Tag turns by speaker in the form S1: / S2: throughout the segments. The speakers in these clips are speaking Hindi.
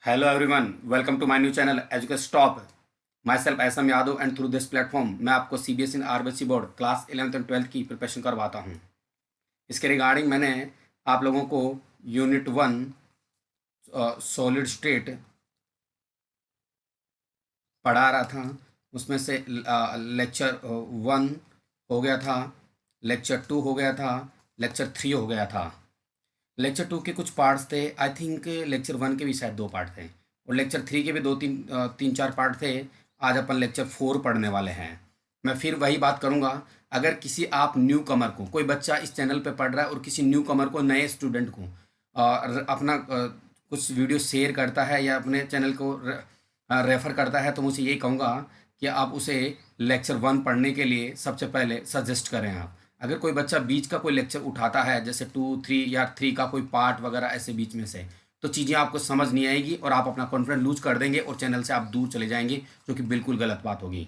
S1: Hello everyone, welcome to my new channel Educate Top. Myself SM Yadav and through this platform मैं आपको सीबीएसई और RBSE board class 11th and 12th की प्रिपरेशन करवाता हूँ। इसके रिगार्डिंग मैंने आप लोगों को यूनिट 1 सॉलिड स्टेट पढ़ा रहा था। उसमें से लेक्चर 1 हो गया था, लेक्चर 2 हो गया था, लेक्चर 3 हो गया था। लेक्चर 2 के कुछ पार्ट्स थे, आई थिंक लेक्चर 1 के भी शायद 2 पार्ट थे और लेक्चर 3 के भी तीन चार पार्ट थे। आज अपन लेक्चर 4 पढ़ने वाले हैं। मैं फिर वही बात करूँगा, अगर किसी आप न्यू कमर को, कोई बच्चा इस चैनल पे पढ़ रहा है और किसी न्यू कमर को, नए स्टूडेंट को अपना कुछ वीडियो शेयर करता है या अपने चैनल को रेफ़र करता है, तो मुझे यही कहूँगा कि आप उसे लेक्चर 1 पढ़ने के लिए सबसे पहले सजेस्ट करें आप। अगर कोई बच्चा बीच का कोई लेक्चर उठाता है, जैसे 2, 3 या 3 का कोई पार्ट वगैरह ऐसे बीच में से, तो चीज़ें आपको समझ नहीं आएगी और आप अपना कॉन्फिडेंस लूज कर देंगे और चैनल से आप दूर चले जाएंगे, जो कि बिल्कुल गलत बात होगी।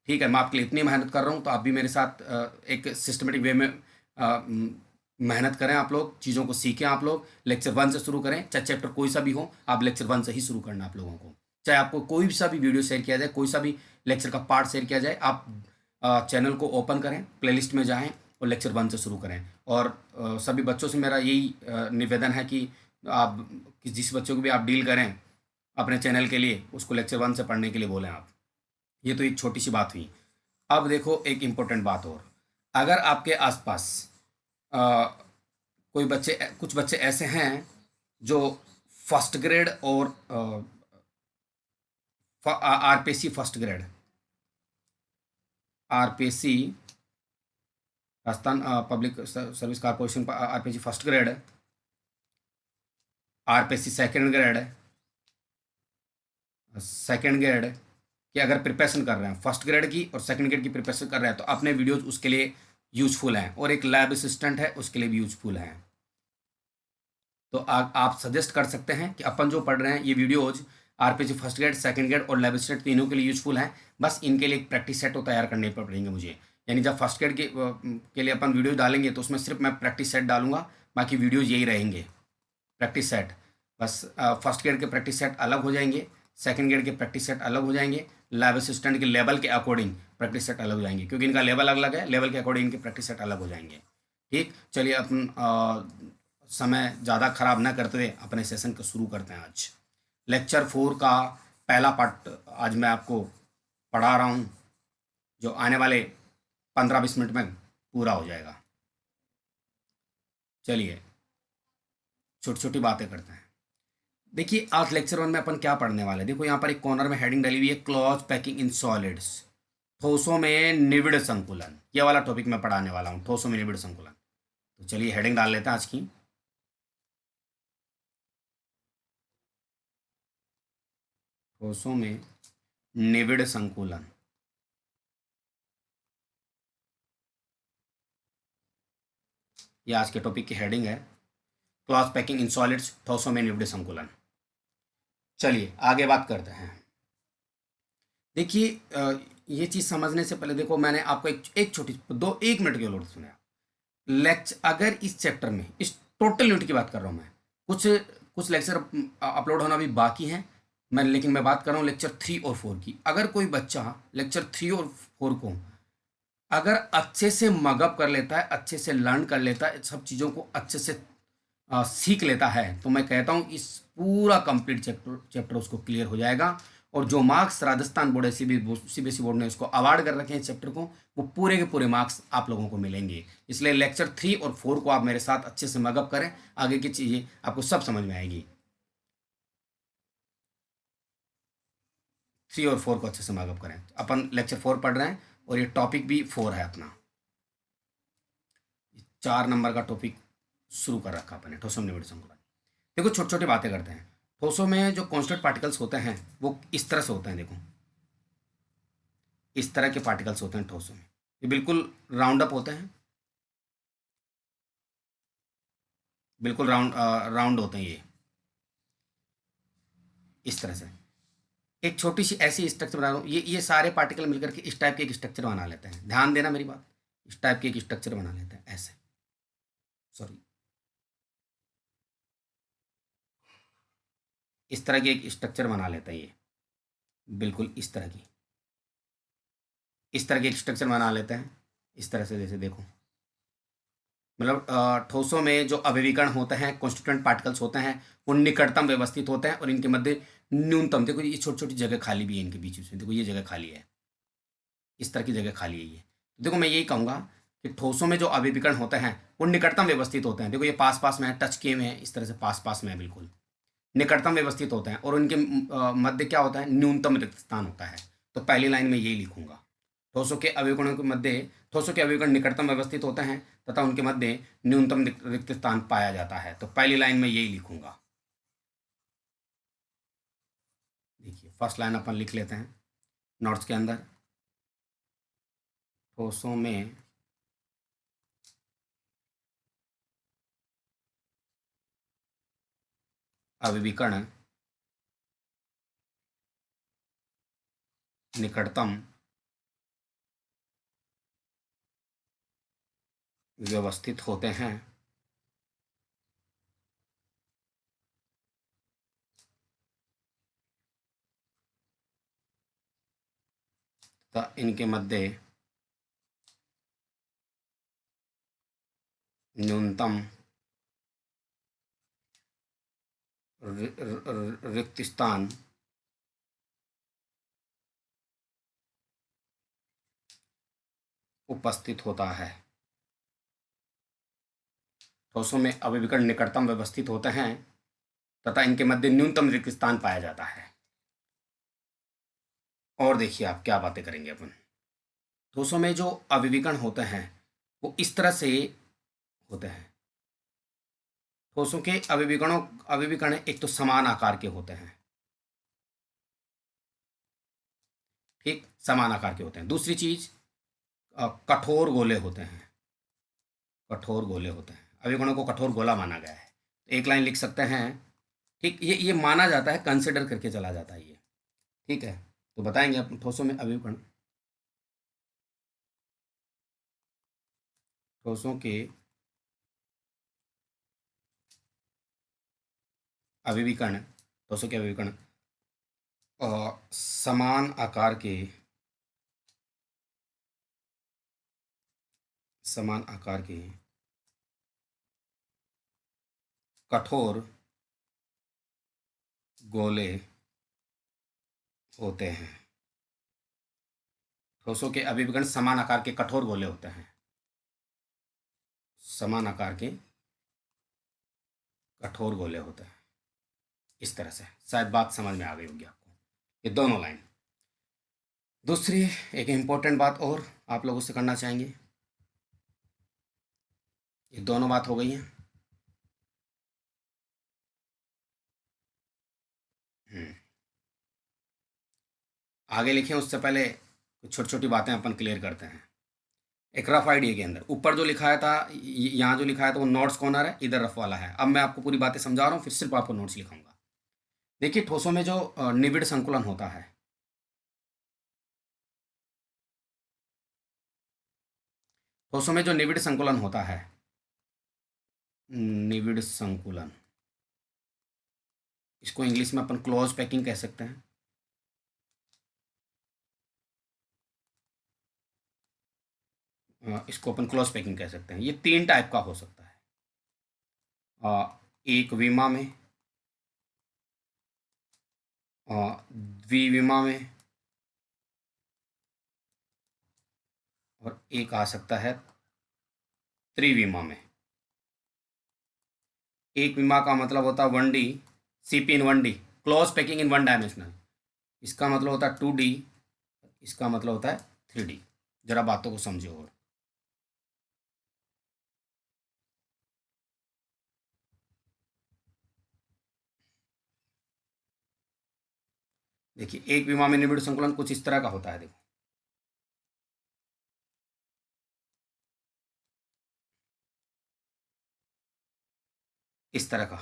S1: ठीक है, मैं आपके लिए इतनी मेहनत कर रहा हूँ, तो आप भी मेरे साथ एक सिस्टमेटिक वे में मेहनत करें। आप लोग चीज़ों को सीखें। आप लोग लेक्चर 1 से शुरू करें, चाहे चैप्टर कोई सा भी हो, आप लेक्चर 1 से ही शुरू करना आप लोगों को। चाहे आपको कोई सा भी वीडियो शेयर किया जाए, कोई सा भी लेक्चर का पार्ट शेयर किया जाए, आप चैनल को ओपन करें, प्लेलिस्ट में जाएं और लेक्चर 1 से शुरू करें। और सभी बच्चों से मेरा यही निवेदन है कि आप जिस बच्चों को भी आप डील करें अपने चैनल के लिए, उसको लेक्चर 1 से पढ़ने के लिए बोलें आप। ये तो एक छोटी सी बात हुई। अब देखो एक इम्पोर्टेंट बात और, अगर आपके आसपास अ, कोई बच्चे, कुछ बच्चे ऐसे हैं जो फर्स्ट ग्रेड और RPC first grade, RPC Rajasthan public service corporation RPC first grade, RPC second grade, second grade की अगर प्रिपरेशन कर रहे हैं, फर्स्ट ग्रेड की और सेकंड ग्रेड की प्रिपरेशन कर रहे हैं, तो अपने वीडियोज उसके लिए यूजफुल हैं। और एक लैब असिस्टेंट है, उसके लिए भी यूजफुल हैं। तो आप सजेस्ट कर सकते हैं कि अपन जो पढ़ रहे हैं ये videos RPC first grade, second grade और लैब असिस्टेंट तीनों के लिए यूजफुल हैं। बस इनके लिए एक प्रैक्टिस सेट तो तैयार करने पड़ेंगे मुझे। यानी जब फर्स्ट ग्रेड के लिए अपन वीडियो डालेंगे, तो उसमें सिर्फ मैं प्रैक्टिस सेट डालूंगा, बाकी वीडियोज यही रहेंगे प्रैक्टिस सेट। बस फर्स्ट ग्रेड के प्रैक्टिस सेट अलग हो जाएंगे, सेकंड ग्रेड के प्रैक्टिस सेट अलग हो जाएंगे, लैब असिस्टेंट के लेवल के अकॉर्डिंग प्रैक्टिस सेट अलग हो जाएंगे, क्योंकि इनका लेवल अलग है, लेवल के अकॉर्डिंग इनके प्रैक्टिस सेट अलग हो जाएंगे। ठीक, चलिए अपन समय ज़्यादा खराब ना करते हुए अपने सेशन को शुरू करते हैं। आज लेक्चर 4 का पहला पार्ट आज मैं आपको पढ़ा रहा हूँ, जो आने वाले 15-20 मिनट में पूरा हो जाएगा। चलिए छोटी छोटी बातें करते हैं। देखिए आज लेक्चर 1 में अपन क्या पढ़ने वाले हैं। देखो यहाँ पर एक कॉर्नर में हेडिंग डली हुई है, क्लॉज पैकिंग इन सॉलिड्स, ठोसों में निविड़ संकुलन। ये वाला टॉपिक मैं पढ़ाने वाला हूँ, ठोसों में निविड़ संकुलन। तो चलिए हेडिंग डाल लेते हैं आज की। ठोसों में निविड़ संकुलन, ये आज के टॉपिक की हेडिंग है, क्लॉज पैकिंग इन सॉलिड्स, ठोसों में निविड़ संकुलन। चलिए आगे बात करते हैं। देखिए ये चीज़ समझने से पहले देखो, मैंने आपको एक छोटी 1 मिनट की लोड सुना। लेक्चर, अगर इस चैप्टर में, इस टोटल यूनिट की बात कर रहा हूँ मैं, कुछ कुछ लेक्चर अपलोड होना भी बाकी हैं, लेकिन मैं बात कर रहा हूँ लेक्चर 3 और 4 की। अगर कोई बच्चा लेक्चर 3 और 4 को अगर अच्छे से मगअप कर लेता है, अच्छे से लर्न कर लेता है, सब चीज़ों को अच्छे से सीख लेता है, तो मैं कहता हूँ इस पूरा कंप्लीट चैप्टर उसको क्लियर हो जाएगा। और जो marks Rajasthan board CBSE board ने उसको अवार्ड कर रखे हैं चैप्टर को, वो पूरे के पूरे मार्क्स आप लोगों को मिलेंगे। इसलिए लेक्चर 3 और 4 को आप मेरे साथ अच्छे से मगअप करें, आगे की चीज़ें आपको सब समझ में आएगी। 3 और 4 को अच्छे से मगअप करें। अपन लेक्चर 4 पढ़ रहे हैं और ये टॉपिक भी 4 है अपना। 4 नंबर का टॉपिक शुरू कर रखा अपन ने, ठोसों में निविड़ संकुलन। देखो छोटी छोटी बातें करते हैं। ठोसों में जो कॉन्स्टेंट पार्टिकल्स होते हैं वो इस तरह से होते हैं। देखो इस तरह के पार्टिकल्स होते हैं ठोसों में, ये बिल्कुल राउंड अप होते हैं, बिल्कुल राउंड होते हैं ये, इस तरह से। एक छोटी सी ऐसी स्ट्रक्चर बना रहा हूँ, ये सारे पार्टिकल मिलकर के इस टाइप के एक स्ट्रक्चर बना लेते हैं। ध्यान देना मेरी बात, इस टाइप के एक स्ट्रक्चर बना लेते हैं ऐसे। सॉरी, इस तरह की एक स्ट्रक्चर बना लेता है ये, बिल्कुल इस तरह की, इस तरह की एक स्ट्रक्चर बना लेते हैं इस तरह से। जैसे देखो, मतलब ठोसों में जो अभिविकर्ण होते हैं, कॉन्स्टिट्यूएंट पार्टिकल्स होते हैं, वो निकटतम व्यवस्थित होते हैं और इनके मध्य न्यूनतम, देखो ये छोटी छोटी जगह खाली भी है इनके बीच में, देखो ये जगह खाली है, इस तरह की जगह खाली है ये। तो देखो मैं यही कहूँगा कि ठोसों में जो अभिविकर्ण होते हैं वो निकटतम व्यवस्थित होते हैं। देखो ये पास पास में है, टच किए हुए हैं, इस तरह से पास पास में है, बिल्कुल निकटतम व्यवस्थित होते हैं और उनके मध्य क्या होता है, न्यूनतम रिक्त स्थान होता है। तो पहली लाइन में यही लिखूंगा, ठोसों के अभिकरणों के मध्य, ठोसों के अभिकरण निकटतम व्यवस्थित होते हैं तथा उनके मध्य न्यूनतम रिक्त स्थान पाया जाता है। तो पहली लाइन में यही लिखूंगा। देखिए फर्स्ट लाइन अपन लिख लेते हैं नोट्स के अंदर, ठोसों में अभिविकर्ण निकटतम व्यवस्थित होते हैं तथा इनके मध्य न्यूनतम रिक्त स्थान उपस्थित होता है। ठोसों में अभिविकर्ण निकटतम व्यवस्थित होते हैं तथा इनके मध्य न्यूनतम रिक्त स्थान पाया जाता है। और देखिए आप क्या बातें करेंगे अपन, ठोसों में जो अभिविकर्ण होते हैं वो इस तरह से होते हैं। ठोसों के अभिविकर्ण एक तो समान आकार के होते हैं, ठीक, समान आकार के होते हैं। दूसरी चीज कठोर गोले होते हैं, कठोर गोले होते हैं, अभिकरणों को कठोर गोला माना गया है। तो एक लाइन लिख सकते हैं, ठीक, ये माना जाता है, कंसिडर करके चला जाता है ये, ठीक है। तो बताएंगे आप ठोसों में अभिकरण, ठोसों के अभिविकर्ण, ठोसों के अभिविकर्ण समान आकार के, समान आकार के कठोर गोले होते हैं। ठोसों के अभिविकर्ण समान आकार के कठोर गोले होते हैं, समान आकार के कठोर गोले होते हैं। इस तरह से शायद बात समझ में आ गई होगी आपको, ये दोनों लाइन। दूसरी एक इम्पोर्टेंट बात और आप लोगों से करना चाहेंगे, ये दोनों बात हो गई है। आगे लिखें उससे पहले कुछ छोटी छोटी बातें अपन क्लियर करते हैं। एक रफ आइडिया के अंदर ऊपर जो लिखाया था, यहाँ जो लिखाया था वो नोट्स कॉर्नर है, इधर रफ वाला है। अब मैं आपको पूरी बातें समझा रहा हूँ, फिर सिर्फ आपको नोट्स लिखाऊंगा। देखिए ठोसों में जो निबिड़ संकुलन होता है, ठोसों में जो निबिड़ संकुलन होता है, निबिड़ संकुलन, इसको इंग्लिश में अपन क्लोज पैकिंग कह सकते हैं। इसको अपन क्लोज पैकिंग कह सकते हैं। ये तीन टाइप का हो सकता है, एक विमा में, द्विविमा में, और एक आ सकता है त्रिविमा में। एक विमा का मतलब होता है 1D, CP in 1D, close packing in 1 dimensional. इसका मतलब होता है 2D, इसका मतलब होता है 3D। जरा बातों को समझो। और देखिए एक विमा में निबिड़ संकुलन कुछ इस तरह का होता है, देखो इस तरह का।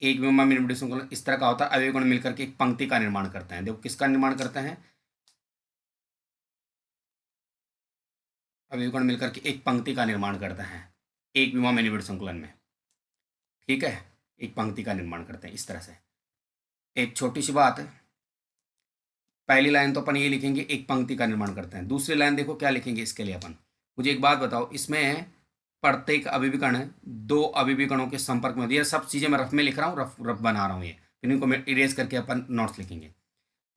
S1: एक विमा में निबिड़ संकुलन इस तरह का होता है, अवयव कण मिलकर के एक पंक्ति का निर्माण करते हैं। देखो किसका निर्माण करते हैं, अवयव कण मिलकर के एक पंक्ति का निर्माण करते हैं एक विमा में निबिड़ संकुलन में। ठीक है, एक पंक्ति का निर्माण करते हैं इस तरह से। एक छोटी सी बात है, पहली लाइन तो अपन ये लिखेंगे एक पंक्ति का निर्माण करते हैं। दूसरी लाइन देखो क्या लिखेंगे इसके लिए अपन। मुझे एक बात बताओ, इसमें प्रत्येक अभिविकर्ण दो अभिविकर्णों के संपर्क में, ये सब चीज़ें मैं रफ में लिख रहा हूँ, रफ रफ बना रहा हूँ ये, फिर इनको मैं इरेज करके अपन नोट्स लिखेंगे।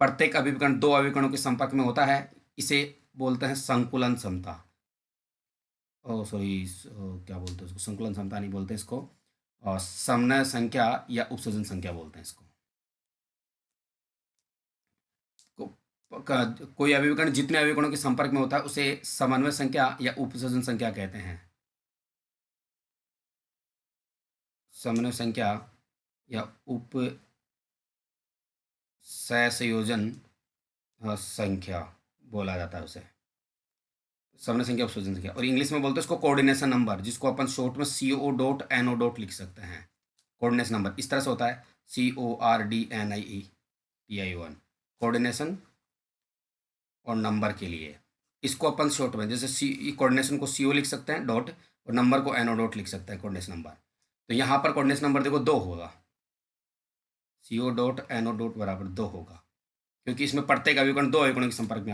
S1: प्रत्येक अभिविकर्ण दो अभिविकर्णों के संपर्क में होता है, इसे बोलते हैं संकुलन क्षमता। ओ सॉरी, क्या बोलते हैं इसको, संकुलन क्षमता नहीं बोलते इसको, और समन्वय संख्या या उपसर्जन संख्या बोलते हैं इसको। कोई अभिविकर्ण जितने अभिविकर्णों के संपर्क में होता है उसे समन्वय संख्या या उपसर्जन संख्या कहते हैं। समन्वय संख्या या उप सहसंयोजन संख्या बोला जाता है उसे, समन्वय संख्या उपसर्जन संख्या। और इंग्लिश में बोलते हैं इसको कोऑर्डिनेशन नंबर, जिसको अपन शॉर्ट में CO.NO लिख सकते हैं। कोऑर्डिनेशन नंबर इस तरह से होता है, CORDNIETION, कोऑर्डिनेशन और नंबर के लिए। इसको अपन शॉर्ट में जैसे कोऑर्डिनेशन को CO लिख सकते हैं डॉट, और नंबर को NO लिख सकते हैं कोऑर्डिनेशन नंबर। तो यहाँ पर कोऑर्डिनेशन नंबर देखो 2 होगा, CO.NO बराबर 2 होगा, क्योंकि इसमें प्रत्येक अभिकर्ण दो अभिकर्णों के संपर्क में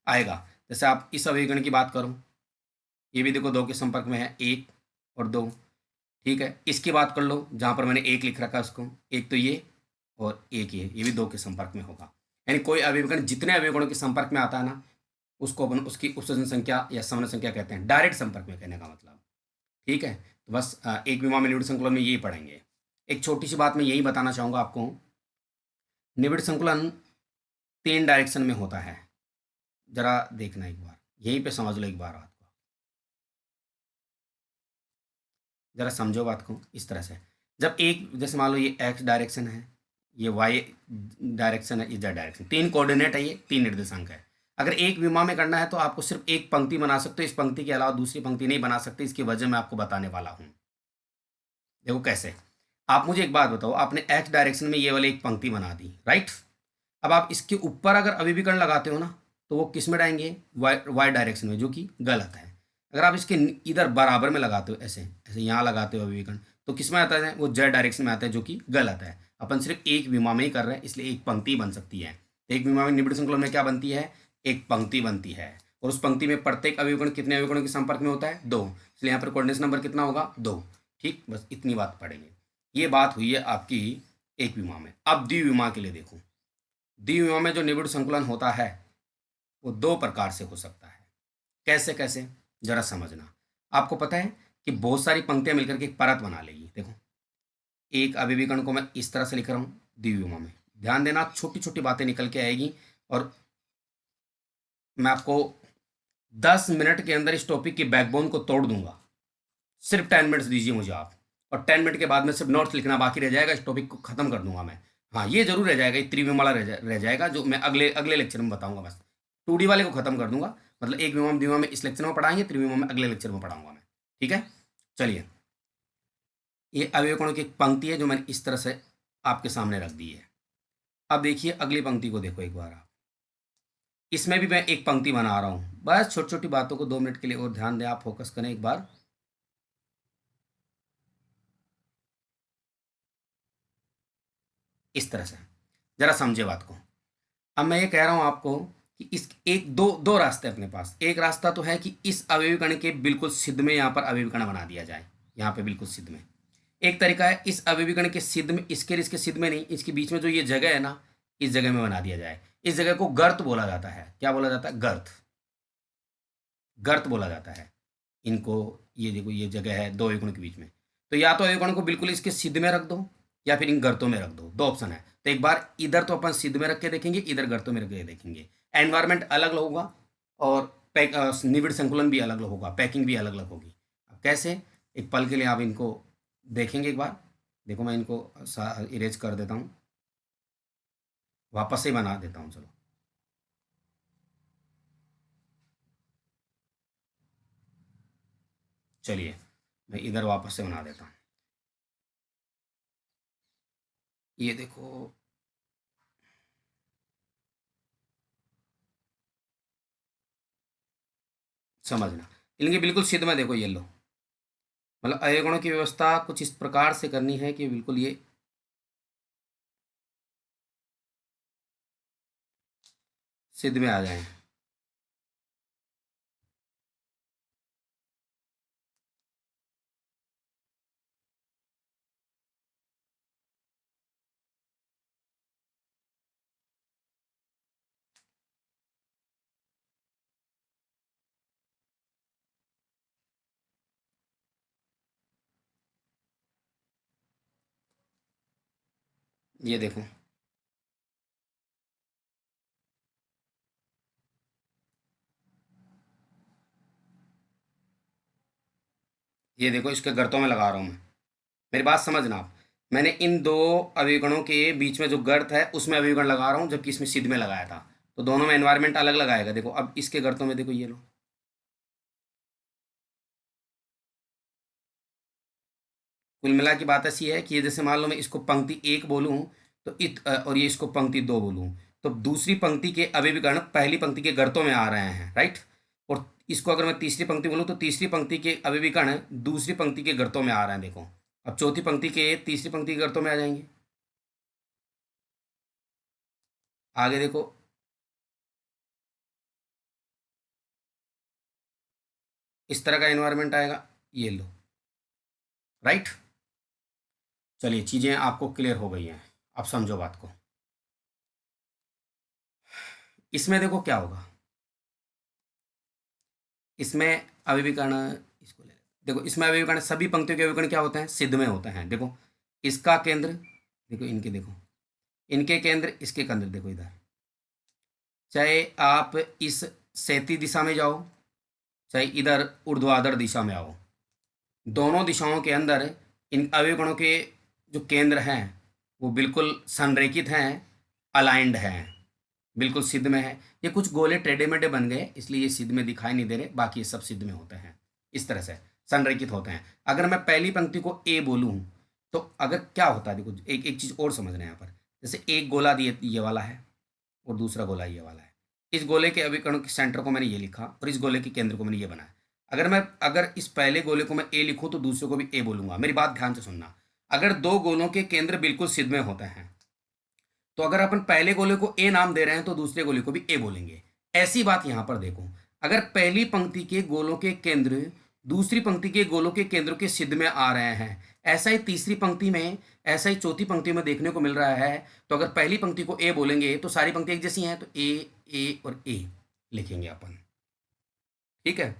S1: आएगा। जैसे आप इस अभिकर्ण की बात करो, ये भी देखो 2 के संपर्क में है, 1 और 2। ठीक है, इसकी बात कर लो, जहाँ पर मैंने 1 लिख रखा है उसको, एक तो ये और एक ये भी 2 के संपर्क में होगा। यानी कोई अभिकर्ण जितने अभिकर्णों के संपर्क में आता है ना, उसको अपन उसकी उपसर्जन संख्या या समन्वय संख्या कहते हैं, डायरेक्ट संपर्क में कहने का मतलब। ठीक है, तो बस एक विमा में निविड़ संकुलन में यही पढ़ेंगे। एक छोटी सी बात मैं यही बताना चाहूँगा आपको, निविड़ संकुलन 3 डायरेक्शन में होता है। जरा देखना एक बार, यहीं पे समझ लो एक बार बात को, जरा समझो बात को इस तरह से। जब एक, जैसे मान लो ये एक्स डायरेक्शन है, ये वाई डायरेक्शन है, ये जेड डायरेक्शन, 3 कोऑर्डिनेट है, ये 3 निर्देशांक है। अगर एक विमा में करना है तो आपको सिर्फ एक पंक्ति बना सकते हो, इस पंक्ति के अलावा दूसरी पंक्ति नहीं बना सकते। इसकी वजह मैं आपको बताने वाला हूँ। देखो कैसे, आप मुझे एक बात बताओ, आपने एक्स डायरेक्शन में ये वाली एक पंक्ति बना दी, राइट। अब आप इसके ऊपर अगर अभिविकर्ण लगाते हो ना, तो वो किस में डालेंगे, वाई डायरेक्शन में, जो कि गलत है। अगर आप इसके इधर बराबर में लगाते हो, ऐसे ऐसे यहाँ लगाते हो अभिविकर्ण, तो किस में आता है, वो जेड डायरेक्शन में आता है, जो कि गलत है। अपन सिर्फ एक विमा में ही कर रहे हैं, इसलिए एक पंक्ति बन सकती है। तो एक विमा में निबिड़ संकुलन में क्या बनती है, एक पंक्ति बनती है, और उस पंक्ति में प्रत्येक अभिविकर्ण कितने अभिविकर्णों के संपर्क में होता है, 2। इसलिए यहाँ पर कोऑर्डिनेशन नंबर कितना होगा, 2। ठीक, बस इतनी बात पढ़ेंगे। ये बात हुई है आपकी एक विमा में। अब द्विविमा के लिए देखो, द्विविमा में जो निबिड़ संकुलन होता है वो 2 प्रकार से हो सकता है। कैसे कैसे, जरा समझना। आपको पता है कि बहुत सारी पंक्तियां मिलकर के एक परत बना लेगी। देखो, एक अभिविकर्ण को मैं इस तरह से लिख रहा हूँ द्विविमा में, ध्यान देना छोटी छोटी बातें निकल के आएगी, और मैं आपको 10 मिनट के अंदर इस टॉपिक की बैकबोन को तोड़ दूंगा। सिर्फ 10 मिनट्स दीजिए मुझे आप, और 10 मिनट के बाद में सिर्फ नोट्स लिखना बाकी रह जाएगा, इस टॉपिक को खत्म कर दूंगा मैं। हाँ, ये जरूर रह जाएगा, त्रिविमाला रह जाएगा, जो मैं अगले अगले लेक्चर में बताऊंगा। बस 2D वाले को खत्म कर दूंगा, मतलब एक विमा द्विविमा में इस लेक्चर में पढ़ाएंगे, त्रिविमा में अगले लेक्चर में पढ़ाऊंगा मैं। ठीक है, चलिए, ये अवयवकोणों की एक पंक्ति है जो मैंने इस तरह से आपके सामने रख दी है। अब देखिए अगली पंक्ति को देखो एक बार आप, इसमें भी मैं एक पंक्ति बना रहा हूं। बस छोटी छोटी बातों को 2 मिनट के लिए और ध्यान दें, आप फोकस करें एक बार। इस तरह से जरा समझे बात को। अब मैं ये कह रहा हूं आपको कि इस एक दो दो रास्ते अपने पास। एक रास्ता तो है कि इस अवयवीकरण के बिल्कुल सिद्ध में यहाँ पर अवयवीकरण बना दिया जाए, यहाँ पे बिल्कुल सिद्ध में। एक तरीका है इस अवयवीकरण के सिद्ध में, इसके सिद्ध में नहीं, इसके बीच में जो ये जगह है ना, इस जगह में बना दिया जाए। इस जगह को गर्त बोला जाता है। क्या बोला जाता है, गर्त, गर्त बोला जाता है इनको। ये देखो ये जगह है दो अवयवीकरण के बीच में, तो या तो अवयवीकरण को बिल्कुल इसके सिद्ध में रख दो, या फिर इन गर्तों में रख दो। 2 ऑप्शन है। तो एक बार इधर तो अपन सिद्ध में रख के देखेंगे, इधर गर्तों में रख के देखेंगे। एनवायरमेंट अलग होगा, और निविड़ संकुलन भी अलग होगा, पैकिंग भी अलग अलग होगी। अब कैसे, एक पल के लिए आप इनको देखेंगे एक बार। देखो मैं इनको इरेज कर देता हूँ, वापस से बना देता हूँ। चलो, चलिए मैं इधर वापस से बना देता हूँ। ये देखो, समझना, इनके बिल्कुल सिद्ध में देखो, ये लो, मतलब अवयवगणों की व्यवस्था कुछ इस प्रकार से करनी है कि बिल्कुल ये सिद्ध में आ जाए। ये देखो, ये देखो, इसके गर्तों में लगा रहा हूँ मैं। मेरी बात समझना आप। मैंने इन दो अभिगणों के बीच में जो गर्त है उसमें अभिगण लगा रहा हूँ, जबकि इसमें सिद्ध में लगाया था। तो दोनों में एनवायरनमेंट अलग लगाएगा। देखो अब इसके गर्तों में देखो, ये लो, कुल मिला की बात ऐसी है कि ये जैसे मान लो मैं इसको पंक्ति एक बोलूँ तो और ये इसको पंक्ति दो बोलूँ, तो दूसरी पंक्ति के अभिविकर्ण पहली पंक्ति के गर्तों में आ रहे हैं, राइट। और इसको अगर मैं तीसरी पंक्ति बोलूँ तो तीसरी पंक्ति के अभिविकर्ण दूसरी पंक्ति के गर्तों में आ रहे हैं। देखो अब चौथी पंक्ति के तीसरी पंक्ति के गर्तों में आ जाएंगे। आगे देखो, इस तरह का एनवायरनमेंट आएगा, ये लो, राइट। चलिए चीज़ें आपको क्लियर हो गई हैं, अब समझो बात को। इसमें देखो क्या होगा, इसमें अभिविकर्ण, इसको ले, देखो इसमें अभिविकर्ण, सभी पंक्तियों के अभिविकर्ण क्या होते हैं, सिद्ध में होते हैं। देखो इसका केंद्र, देखो इनके, देखो इनके केंद्र, इसके केंद्र, देखो इधर। चाहे आप इस क्षैतिज दिशा में जाओ, चाहे इधर ऊर्ध्वाधर दिशा में आओ, दोनों दिशाओं के अंदर इन अवयवगणों के जो केंद्र हैं वो बिल्कुल संरेखित हैं, अलाइंड हैं, बिल्कुल सिद्ध में है। ये कुछ गोले टेढ़े मेढ़े बन गए इसलिए ये सिद्ध में दिखाई नहीं दे रहे, बाकी ये सब सिद्ध में होते हैं, इस तरह से संरेखित होते हैं। अगर मैं पहली पंक्ति को ए बोलूँ तो अगर क्या होता है, देखो एक एक चीज़ और समझना है यहाँ पर। जैसे एक गोला दिए ये वाला है और दूसरा गोला ये वाला है। इस गोले के अभिकर्ण के सेंटर को मैंने ये लिखा और इस गोले के केंद्र को मैंने ये बनाया। अगर इस पहले गोले को मैं ए लिखूं तो दूसरे को भी ए बोलूंगा। मेरी बात ध्यान से सुनना। अगर दो गोलों के केंद्र बिल्कुल सिद्ध में होते हैं तो अगर अपन पहले गोले को ए नाम दे रहे हैं तो दूसरे गोले को भी ए बोलेंगे। ऐसी बात यहां पर देखो, अगर पहली पंक्ति के गोलों के केंद्र दूसरी पंक्ति के गोलों के केंद्र के सिद्ध में आ रहे हैं, ऐसा ही तीसरी पंक्ति में, ऐसा ही चौथी पंक्ति में देखने को मिल रहा है। तो अगर पहली पंक्ति को ए बोलेंगे तो सारी पंक्ति एक जैसी हैं, तो ए और ए लिखेंगे अपन, ठीक है,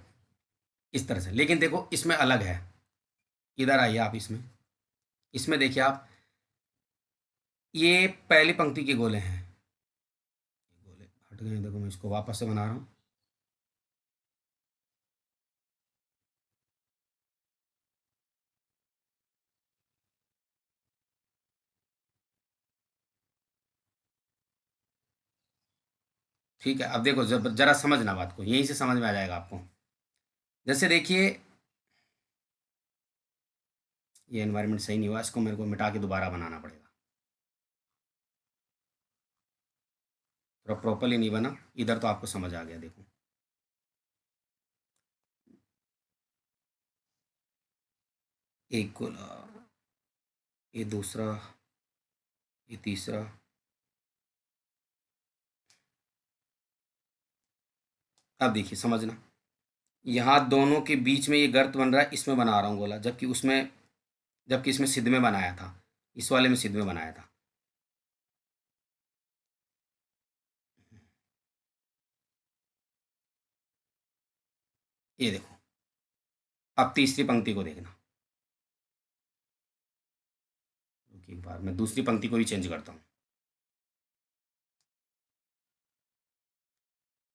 S1: इस तरह से। लेकिन देखो इसमें अलग है, इधर आइए आप, इसमें इसमें देखिए आप, ये पहली पंक्ति के गोले हैं, गोले हट गए, देखो मैं इसको वापस से बना रहा हूँ। ठीक है, अब देखो जब जरा समझना बात को, यहीं से समझ में आ जाएगा आपको। जैसे देखिए ये एनवायरनमेंट सही नहीं हुआ, इसको मेरे को मिटा के दोबारा बनाना पड़ेगा, थोड़ा प्रॉपरली नहीं बना। इधर तो आपको समझ आ गया, देखो एक गोला, ये दूसरा, ये तीसरा, अब देखिए समझना, यहाँ दोनों के बीच में ये गर्त बन रहा है, इसमें बना रहा हूँ गोला, जबकि इसमें सिद्ध में बनाया था, इस वाले में सिद्ध में बनाया था। ये देखो, अब तीसरी पंक्ति को देखना, एक बार मैं दूसरी पंक्ति को भी चेंज करता हूँ।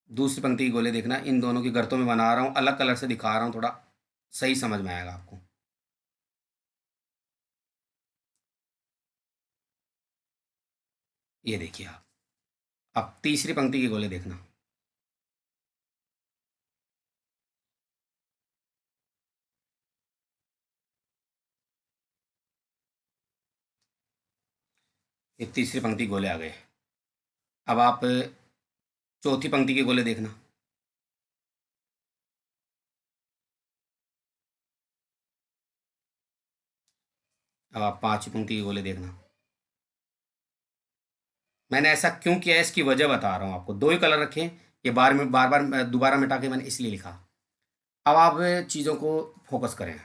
S1: दूसरी पंक्ति की गोले देखना, इन दोनों की गर्तों में बना रहा हूँ, अलग कलर से दिखा रहा हूँ, थोड़ा सही समझ में आएगा आपको। ये देखिए आप, अब तीसरी पंक्ति के गोले देखना, ये तीसरी पंक्ति के गोले आ गए। अब आप चौथी पंक्ति के गोले देखना, अब आप पांचवी पंक्ति के गोले देखना। मैंने ऐसा क्यों किया है इसकी वजह बता रहा हूँ आपको। दो ही कलर रखे, ये बार बार दोबारा मिटा के मैंने इसलिए लिखा। अब आप चीज़ों को फोकस करें।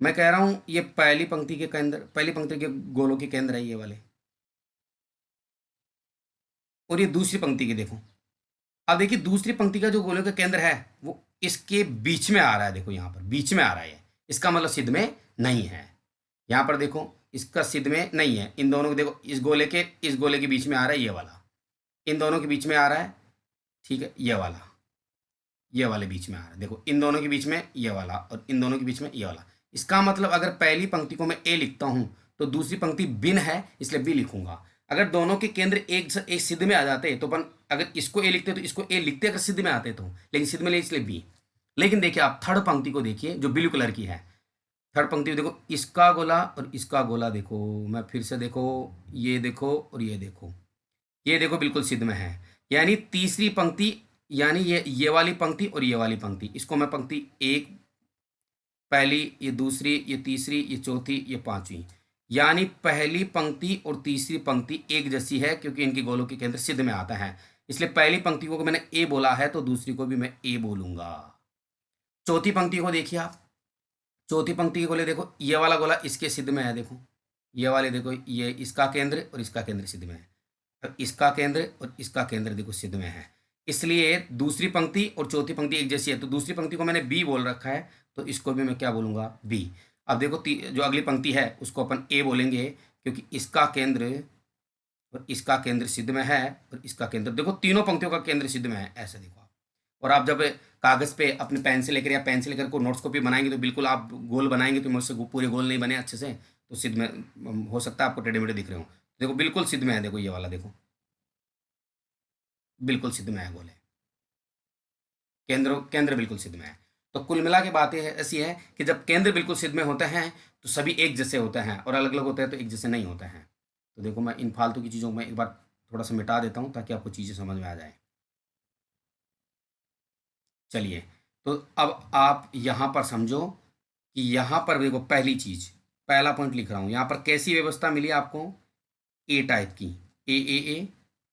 S1: मैं कह रहा हूँ ये पहली पंक्ति के केंद्र, पहली पंक्ति के गोलों के केंद्र है ये वाले, और ये दूसरी पंक्ति के देखो। अब देखिए दूसरी पंक्ति का जो गोलों का केंद्र है वो इसके बीच में आ रहा है। देखो यहाँ पर बीच में आ रहा है, इसका मतलब सिद्ध में नहीं है। यहाँ पर देखो इसका सिद्ध में नहीं है। इन दोनों को देखो, इस गोले के बीच में आ रहा है ये वाला, इन दोनों के बीच में आ रहा है, ठीक है, ये वाले बीच में आ रहा है। देखो इन दोनों के बीच में ये वाला और इन दोनों के बीच में ये वाला। इसका मतलब अगर पहली पंक्ति को मैं ए लिखता हूँ तो दूसरी पंक्ति बिन है इसलिए बी लिखूंगा। अगर दोनों के केंद्र एक सिद्ध में आ जाते तो अपन अगर इसको ए लिखते तो इसको ए लिखते अगर सिद्ध में आते तो, लेकिन सिद्ध में नहीं इसलिए बी। लेकिन देखिए आप थर्ड पंक्ति को देखिए जो ब्लू कलर की है। थर्ड पंक्ति देखो, इसका गोला और इसका गोला देखो, मैं फिर से देखो, ये देखो और ये देखो बिल्कुल सिद्ध में है। यानी तीसरी पंक्ति, यानी ये वाली पंक्ति और ये वाली पंक्ति, इसको मैं पंक्ति एक, पहली, ये दूसरी, ये तीसरी, ये चौथी, ये पांचवी, यानी पहली पंक्ति और तीसरी पंक्ति एक जैसी है क्योंकि इनके गोलों के केंद्र सिद्ध में आता है। इसलिए पहली पंक्ति को मैंने ए बोला है तो दूसरी को भी मैं ए बोलूंगा। चौथी पंक्ति को देखिए आप, चौथी पंक्ति के गोले देखो, ये वाला गोला इसके सिद्ध में है। देखो ये वाले देखो, ये इसका केंद्र और इसका केंद्र सिद्ध में है। अब इसका केंद्र और इसका केंद्र देखो सिद्ध में है, इसलिए दूसरी पंक्ति और चौथी पंक्ति एक जैसी है। तो दूसरी पंक्ति को मैंने बी बोल रखा है तो इसको भी मैं क्या बोलूँगा, बी। अब देखो जो अगली पंक्ति है उसको अपन ए बोलेंगे क्योंकि इसका केंद्र और इसका केंद्र सिद्ध में है और इसका केंद्र, देखो तीनों पंक्तियों का केंद्र सिद्ध में है, ऐसे देखो आप। और आप जब कागज़ पे अपने पेन से लेकर या पेन से लेकर को नोट्स कॉपी बनाएंगे तो बिल्कुल आप गोल बनाएंगे तो मुझसे पूरे गोल नहीं बने अच्छे से तो सिद्ध में हो सकता है आपको टेढ़े मेढ़े दिख रहे हो। देखो बिल्कुल सिद्ध में है, देखो ये वाला देखो बिल्कुल सिद्ध में है गोले, केंद्र केंद्र बिल्कुल सिद्ध में है। तो कुल मिला के बात ये है, ऐसी है कि जब केंद्र बिल्कुल सिद्ध में होते हैं तो सभी एक जैसे होते हैं और अलग अलग होते हैं तो एक जैसे नहीं होते हैं। तो देखो मैं इन फालतू की चीज़ों को मैं एक बार थोड़ा सा मिटा देता हूँ ताकि आपको चीज़ें समझ में आ जाए। चलिए, तो अब आप यहाँ पर समझो कि यहाँ पर देखो पहली चीज़, पहला पॉइंट लिख रहा हूँ, यहाँ पर कैसी व्यवस्था मिली आपको, ए टाइप की, ए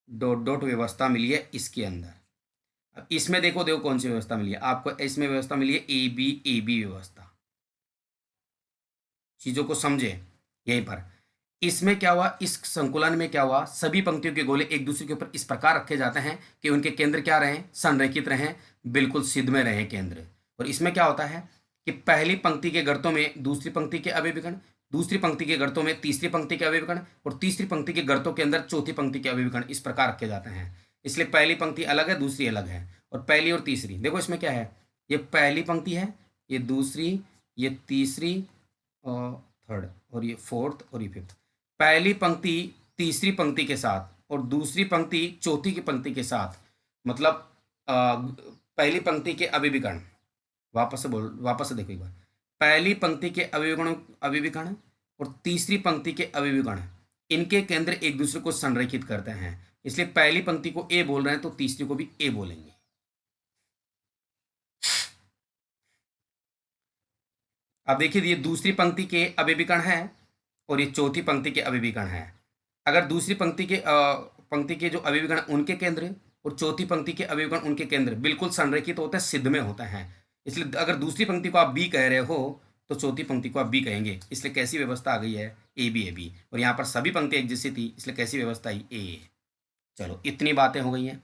S1: डॉट डॉट व्यवस्था मिली है इसके अंदर। अब इसमें देखो देखो कौन सी व्यवस्था मिली है आपको, इसमें व्यवस्था मिली है ए बी व्यवस्था। चीज़ों को समझे यहीं पर। इसमें क्या हुआ, इस संकुलन में क्या हुआ, सभी पंक्तियों के गोले एक दूसरे के ऊपर इस प्रकार रखे जाते हैं कि उनके केंद्र क्या रहें, संरेखित रहें, बिल्कुल सिद्ध में रहें केंद्र। और इसमें क्या होता है कि पहली पंक्ति के गर्तों में दूसरी पंक्ति के अवयवीकरण, दूसरी पंक्ति के गर्तों में तीसरी पंक्ति के अवयवीकरण और तीसरी पंक्ति के गर्तों के अंदर चौथी पंक्ति के अवयवीकरण इस प्रकार रखे जाते हैं। इसलिए पहली पंक्ति अलग है, दूसरी अलग है। और पहली और तीसरी देखो इसमें क्या है, ये पहली पंक्ति है, ये दूसरी, ये तीसरी और थर्ड और ये फोर्थ और ये फिफ्थ। पहली पंक्ति तीसरी पंक्ति के साथ और दूसरी पंक्ति चौथी की पंक्ति के साथ, मतलब पहली पंक्ति के अवयवीकरण, वापस से देखो एक बार, पहली पंक्ति के अवयवीकरण और तीसरी पंक्ति के अवयवीकरण, इनके केंद्र एक दूसरे को संरेखित करते हैं। इसलिए पहली पंक्ति को ए बोल रहे हैं तो तीसरी को भी ए बोलेंगे। अब देखिए ये दूसरी पंक्ति के अवयवीकरण है और ये चौथी पंक्ति के अवयवीकरण है। अगर दूसरी पंक्ति के जो अवयवीकरण उनके केंद्र और चौथी पंक्ति के अवयवीकरण उनके केंद्र बिल्कुल संरेखित होते हैं, सिद्ध में होते हैं। इसलिए अगर दूसरी पंक्ति को आप बी कह रहे हो तो चौथी पंक्ति को आप बी कहेंगे। इसलिए कैसी व्यवस्था आ गई है, ए बी। और यहाँ पर सभी पंक्ति एक जैसी थी इसलिए कैसी व्यवस्था आई, ए। चलो इतनी बातें हो गई हैं,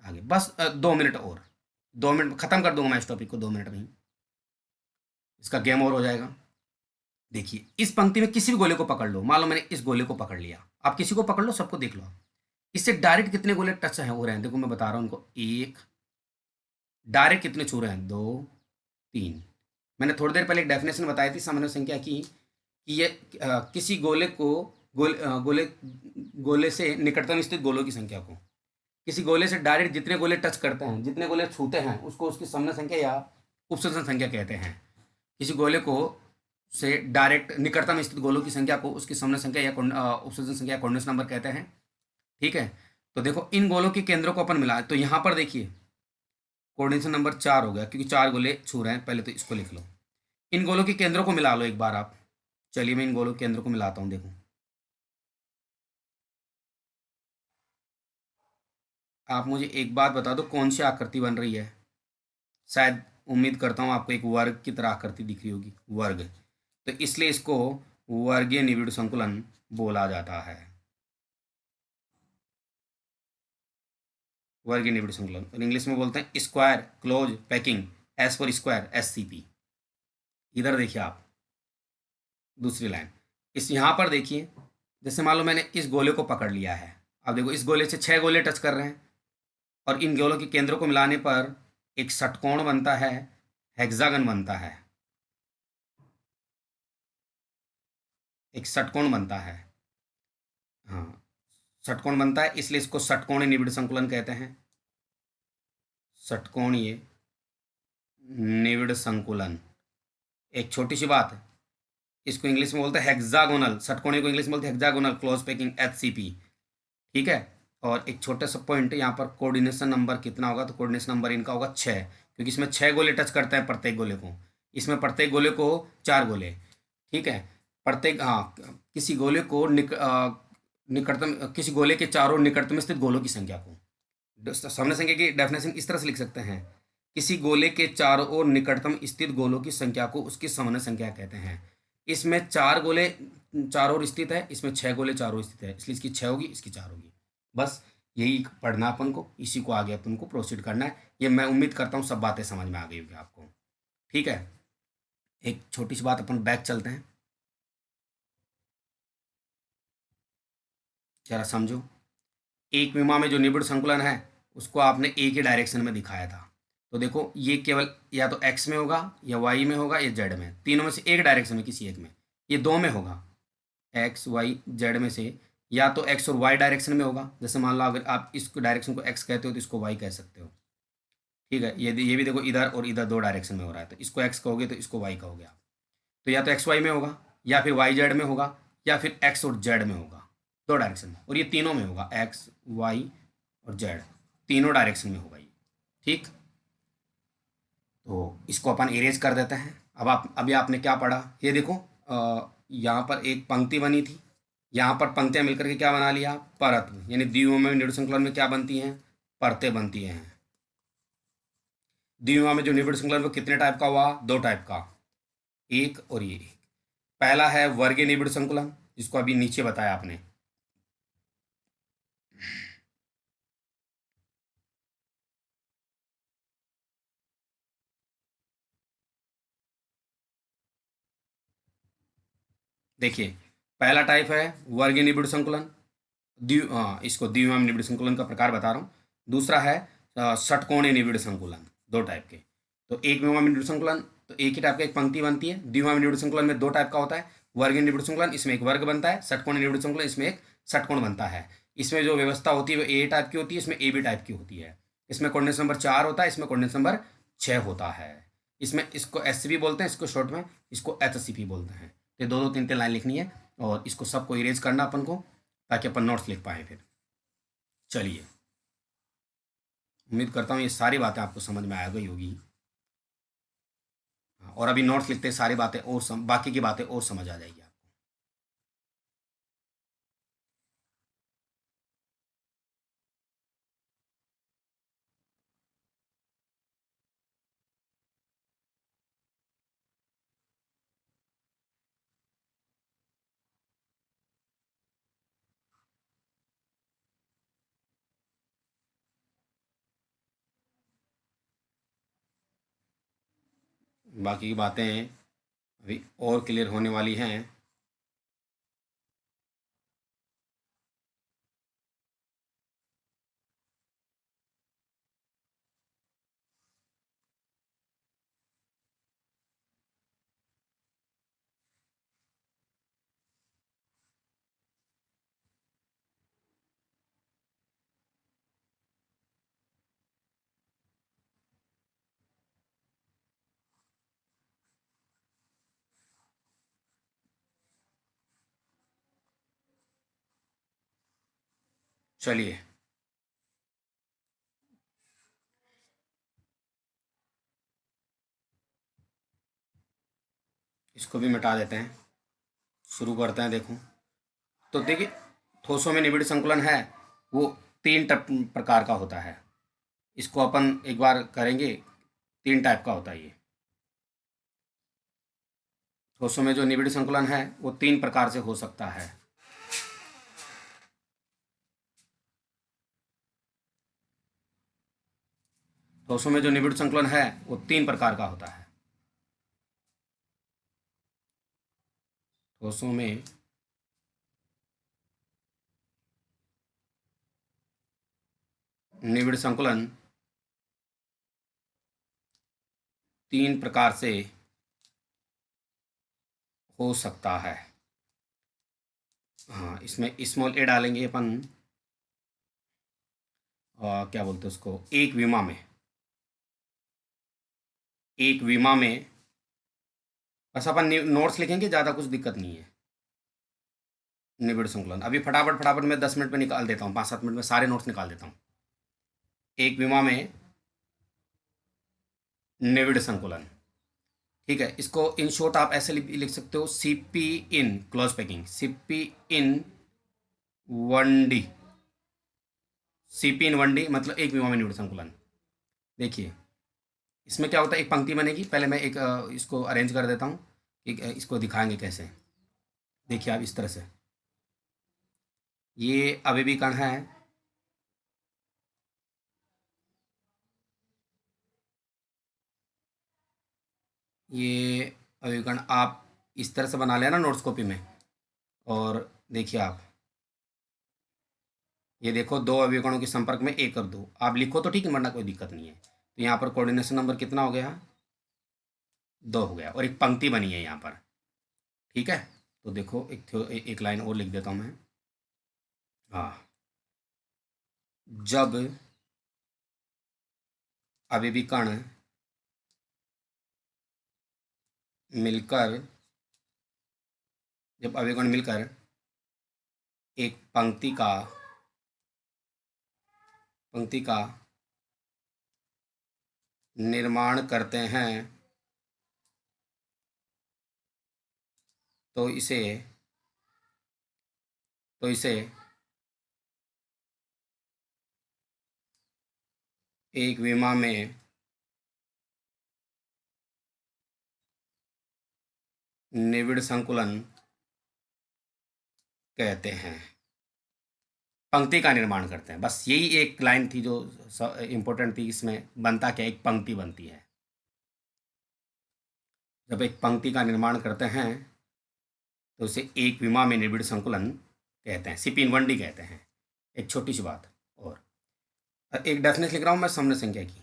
S1: आगे बस 2 मिनट और, 2 मिनट खत्म कर दूंगा मैं इस टॉपिक को, 2 मिनट में ही इसका गेम ओवर हो जाएगा। देखिए इस पंक्ति में किसी भी गोले को पकड़ लो, मान लो मैंने इस गोले को पकड़ लिया, आप किसी को पकड़ लो, सबको देख लो, इससे डायरेक्ट कितने गोले टच हो रहे हैं, देखो मैं बता रहा हूँ उनको, 1, डायरेक्ट कितने छू रहे हैं, 2, 3। मैंने थोड़ी देर पहले एक डेफिनेशन बताई थी सामान्य संख्या की कि ये किसी गोले को गोले से निकटतम स्थित गोलों की संख्या को, किसी गोले से डायरेक्ट जितने गोले टच करते हैं, जितने गोले छूते हैं उसको उसकी समन्वय संख्या या उपसर्जन संख्या कहते हैं। किसी गोले को से डायरेक्ट निकटतम स्थित गोलों की संख्या को उसकी समन्वय संख्या या उपसर्जन संख्या या कोऑर्डिनेट नंबर कहते हैं। ठीक है, तो देखो इन गोलों के केंद्रों को अपन मिला, तो यहाँ पर देखिए कोऑर्डिनेशन नंबर 4 हो गया क्योंकि 4 गोले छू रहे हैं, पहले तो इसको लिख लो। इन गोलों के केंद्रों को मिला लो एक बार आप, चलिए मैं इन गोलों के केंद्र को मिलाता हूँ, देखो आप मुझे एक बात बता दो, कौन सी आकृति बन रही है? शायद उम्मीद करता हूँ आपको एक वर्ग की तरह आकृति दिख रही होगी, वर्ग। तो इसलिए इसको वर्गीय निविड़ संकुलन बोला जाता है, वर्गीय निविड़ संकुलन। और इंग्लिश में बोलते हैं square close packing, S for square, SCP। इधर देखिए आप, दूसरी लाइन, इस यहाँ पर देखिए, जैसे मान लो मैंने इस गोले को पकड़ लिया है। अब देखो इस गोले से 6 गोले टच कर रहे हैं, और इन गोलों के केंद्रों को मिलाने पर एक षटकोण बनता है, हेक्सागन बनता है, एक षटकोण बनता है। हाँ, षटकोण बनता है, इसलिए इसको षटकोणीय निबिड़ संकुलन कहते हैं, षटकोणीय निबिड़ संकुलन। एक छोटी सी बात है, इसको इंग्लिश में बोलते हैं हेक्सागोनल, षटकोणीय को इंग्लिश में बोलते हैं हेक्सागोनल क्लोज पैकिंग, HCP। ठीक है। और एक छोटा सा पॉइंट, यहाँ पर कोऑर्डिनेशन नंबर कितना होगा, तो कोऑर्डिनेशन नंबर इनका होगा 6, क्योंकि इसमें 6 गोले टच करते हैं प्रत्येक गोले को। इसमें प्रत्येक गोले को 4 गोले। ठीक है। प्रत्येक, हाँ, किसी गोले को निकटतम, किसी गोले के चारों निकटतम स्थित गोलों की संख्या को, समन्वय संख्या की डेफिनेशन इस तरह से लिख सकते हैं, किसी गोले के चारों ओर निकटतम स्थित गोलों की संख्या को उसकी समन्वय संख्या कहते हैं। इसमें 4 गोले चारों ओर स्थित है, इसमें 6 गोले चारों ओर स्थित है, इसलिए इसकी 6 होगी, इसकी 4 होगी। बस यही पढ़ना अपन को, इसी को आगे अपन को प्रोसीड करना है। ये मैं उम्मीद करता हूँ सब बातें समझ में आ गई होगी आपको। ठीक है। एक छोटी सी बात, अपन बैक चलते हैं, जरा समझो। एक विमा में जो निबिड़ संकुलन है उसको आपने एक ही डायरेक्शन में दिखाया था। तो देखो ये केवल या तो एक्स में होगा, या वाई में होगा, या जेड में, तीनों में से एक डायरेक्शन में, किसी एक में। ये दो में होगा, एक्स वाई जेड में से, या तो एक्स और वाई डायरेक्शन में होगा। जैसे मान लो अगर आप इस डायरेक्शन को एक्स कहते हो तो इसको वाई कह सकते हो। ठीक है। ये भी देखो, इधर और इधर दो डायरेक्शन में हो रहा है, तो इसको एक्स कहोगे तो इसको वाई कहोगे आप। तो या तो एक्स वाई में होगा, या फिर वाई जेड में होगा, या फिर एक्स और जेड में होगा, दो डायरेक्शन में। और ये तीनों में होगा, एक्स वाई और जेड, तीनों डायरेक्शन में होगा ये। ठीक। तो इसको अपन इरेज कर देते हैं। अब आप, अभी आपने क्या पढ़ा, ये देखो, यहाँ पर एक पंक्ति बनी थी, यहाँ पर पंक्तियाँ मिलकर के क्या बना लिया, परत, यानी द्विविमा में निबिड़ संकुलन में क्या बनती हैं, परतें बनती हैं। द्विविमा में जो निबिड़ संकुलन वो कितने टाइप का हुआ, दो टाइप का, एक और ये एक। पहला है वर्गीय निबिड़ संकुलन, जिसको अभी नीचे बताया आपने। देखिए, पहला टाइप है वर्गीय निबिड़ संकुलन, इसको द्विविमा निबिड़ संकुलन का प्रकार बता रहा हूँ। दूसरा है षटकोणीय निबिड़ संकुलन, दो टाइप के। तो एक विमा में निबिड़ संकुलन, तो एक ही टाइप का एक पंक्ति बनती है। द्विविमा में निबिड़ संकुलन में दो टाइप का होता है, वर्गीय निबिड़ संकुलन, इसमें एक वर्ग बनता है, षटकोणीय निबिड़ संकुलन, इसमें एक षटकोण बनता है। इसमें जो व्यवस्था होती है वो ए टाइप की होती है, इसमें ए बी टाइप की होती है। इसमें कोऑर्डिनेशन नंबर 4 होता है, इसमें कोऑर्डिनेशन नंबर 6 होता है। इसमें इसको SCP बोलते हैं, इसको शॉर्ट में इसको HCP बोलते हैं। तो दो दो तीन तीन लाइन लिखनी है, और इसको सबको इरेज करना अपन को, ताकि अपन नोट्स लिख पाएँ फिर। चलिए, उम्मीद करता हूँ ये सारी बातें आपको समझ में आ गई होगी। हाँ, और अभी नोट्स लिखते सारी बातें और बाकी की बातें और समझ आ जाएगी आपको। बाकी की बातें अभी और क्लियर होने वाली हैं। चलिए, इसको भी मिटा देते हैं। शुरू करते हैं। देखो तो देखिए, ठोसों में निबिड़ संकुलन है वो तीन प्रकार का होता है। इसको अपन एक बार करेंगे। तीन टाइप का होता है ये। ठोसों में जो निबिड़ संकुलन है वो तीन प्रकार से हो सकता है। ठोसों में जो निबिड़ संकुलन है वो तीन प्रकार का होता है। ठोसों में निबिड़ संकुलन तीन प्रकार से हो सकता है। हाँ, इसमें स्मॉल ए डालेंगे अपन। क्या बोलते हैं उसको, एक विमा में। एक विमा में बस अपन नोट्स लिखेंगे, ज़्यादा कुछ दिक्कत नहीं है। निबिड़ संकुलन अभी फटाफट फटाफट मैं 10 मिनट में निकाल देता हूँ, 5-7 मिनट में सारे नोट्स निकाल देता हूँ। एक विमा में निबिड़ संकुलन, ठीक है। इसको इन शॉर्ट आप ऐसे लिख सकते हो, CP in close packing, CP in 1D। CP in 1D मतलब एक विमा में निबिड़ संकुलन। देखिए इसमें क्या होता है, एक पंक्ति बनेगी। पहले मैं एक इसको अरेंज कर देता हूँ कि इसको दिखाएंगे कैसे। देखिए आप इस तरह से, ये अभी कण है। ये अभिकर्ण आप इस तरह से बना लेना नोट्स कॉपी में। और देखिए आप, ये देखो दो अभिकरणों के संपर्क में एक और दो, आप लिखो तो ठीक है, वरना कोई दिक्कत नहीं है। तो यहाँ पर कोऑर्डिनेशन नंबर कितना हो गया, 2 हो गया। और एक पंक्ति बनी है यहाँ पर, ठीक है। तो देखो एक लाइन और लिख देता हूँ मैं। हाँ, जब अभिकर्ण मिलकर, जब अभिकर्ण मिलकर एक पंक्ति का निर्माण करते हैं तो इसे एक विमा में निबिड़ संकुलन कहते हैं। पंक्ति का निर्माण करते हैं, बस यही एक लाइन थी जो इम्पोर्टेंट थी। इसमें बनता क्या, एक पंक्ति बनती है। जब एक पंक्ति का निर्माण करते हैं तो उसे एक विमा में निबिड़ संकुलन कहते हैं, सिपिन 1D कहते हैं। एक छोटी सी बात और, एक डेफिनेशन लिख रहा हूँ मैं समन्वय संख्या की।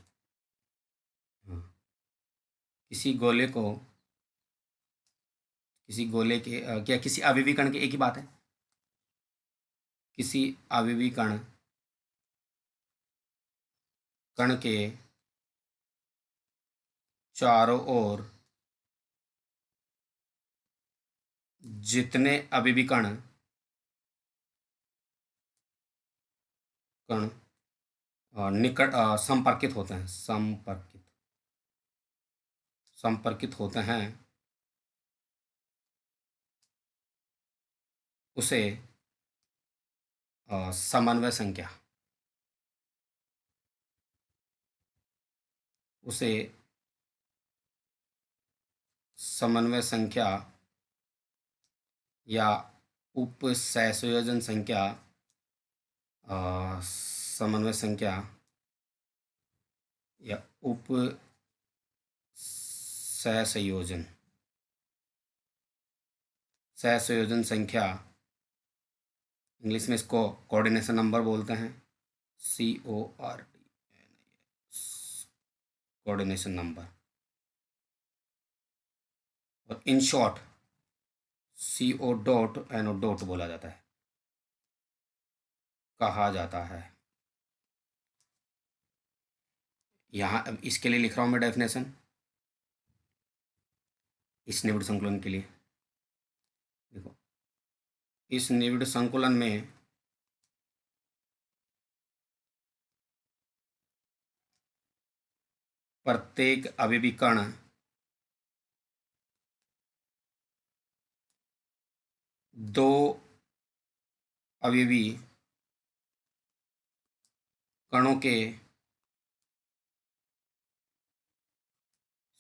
S1: हाँ, किसी गोले को, किसी गोले के क्या किसी अवयवी कण के, एक ही बात है, किसी अवयवी कण के चारों ओर जितने अवयवी कण कण निकट संपर्कित होते हैं, संपर्कित होते हैं, उसे समन्वय संख्या, उसे समन्वय संख्या या उप सहसंयोजन संख्या, समन्वय संख्या या उप सहसंयोजन सहसंयोजन संख्या, इंग्लिश में इसको कोऑर्डिनेशन नंबर बोलते हैं, CORD, कोऑर्डिनेशन नंबर। और इन शॉर्ट CO.NO बोला जाता है, कहा जाता है। यहाँ अब इसके लिए लिख रहा हूँ मैं डेफिनेशन, इस निबिड़ संकुलन के लिए। देखो, इस निबिड़ संकुलन में प्रत्येक अवयवी कण दो अवयवी कणों के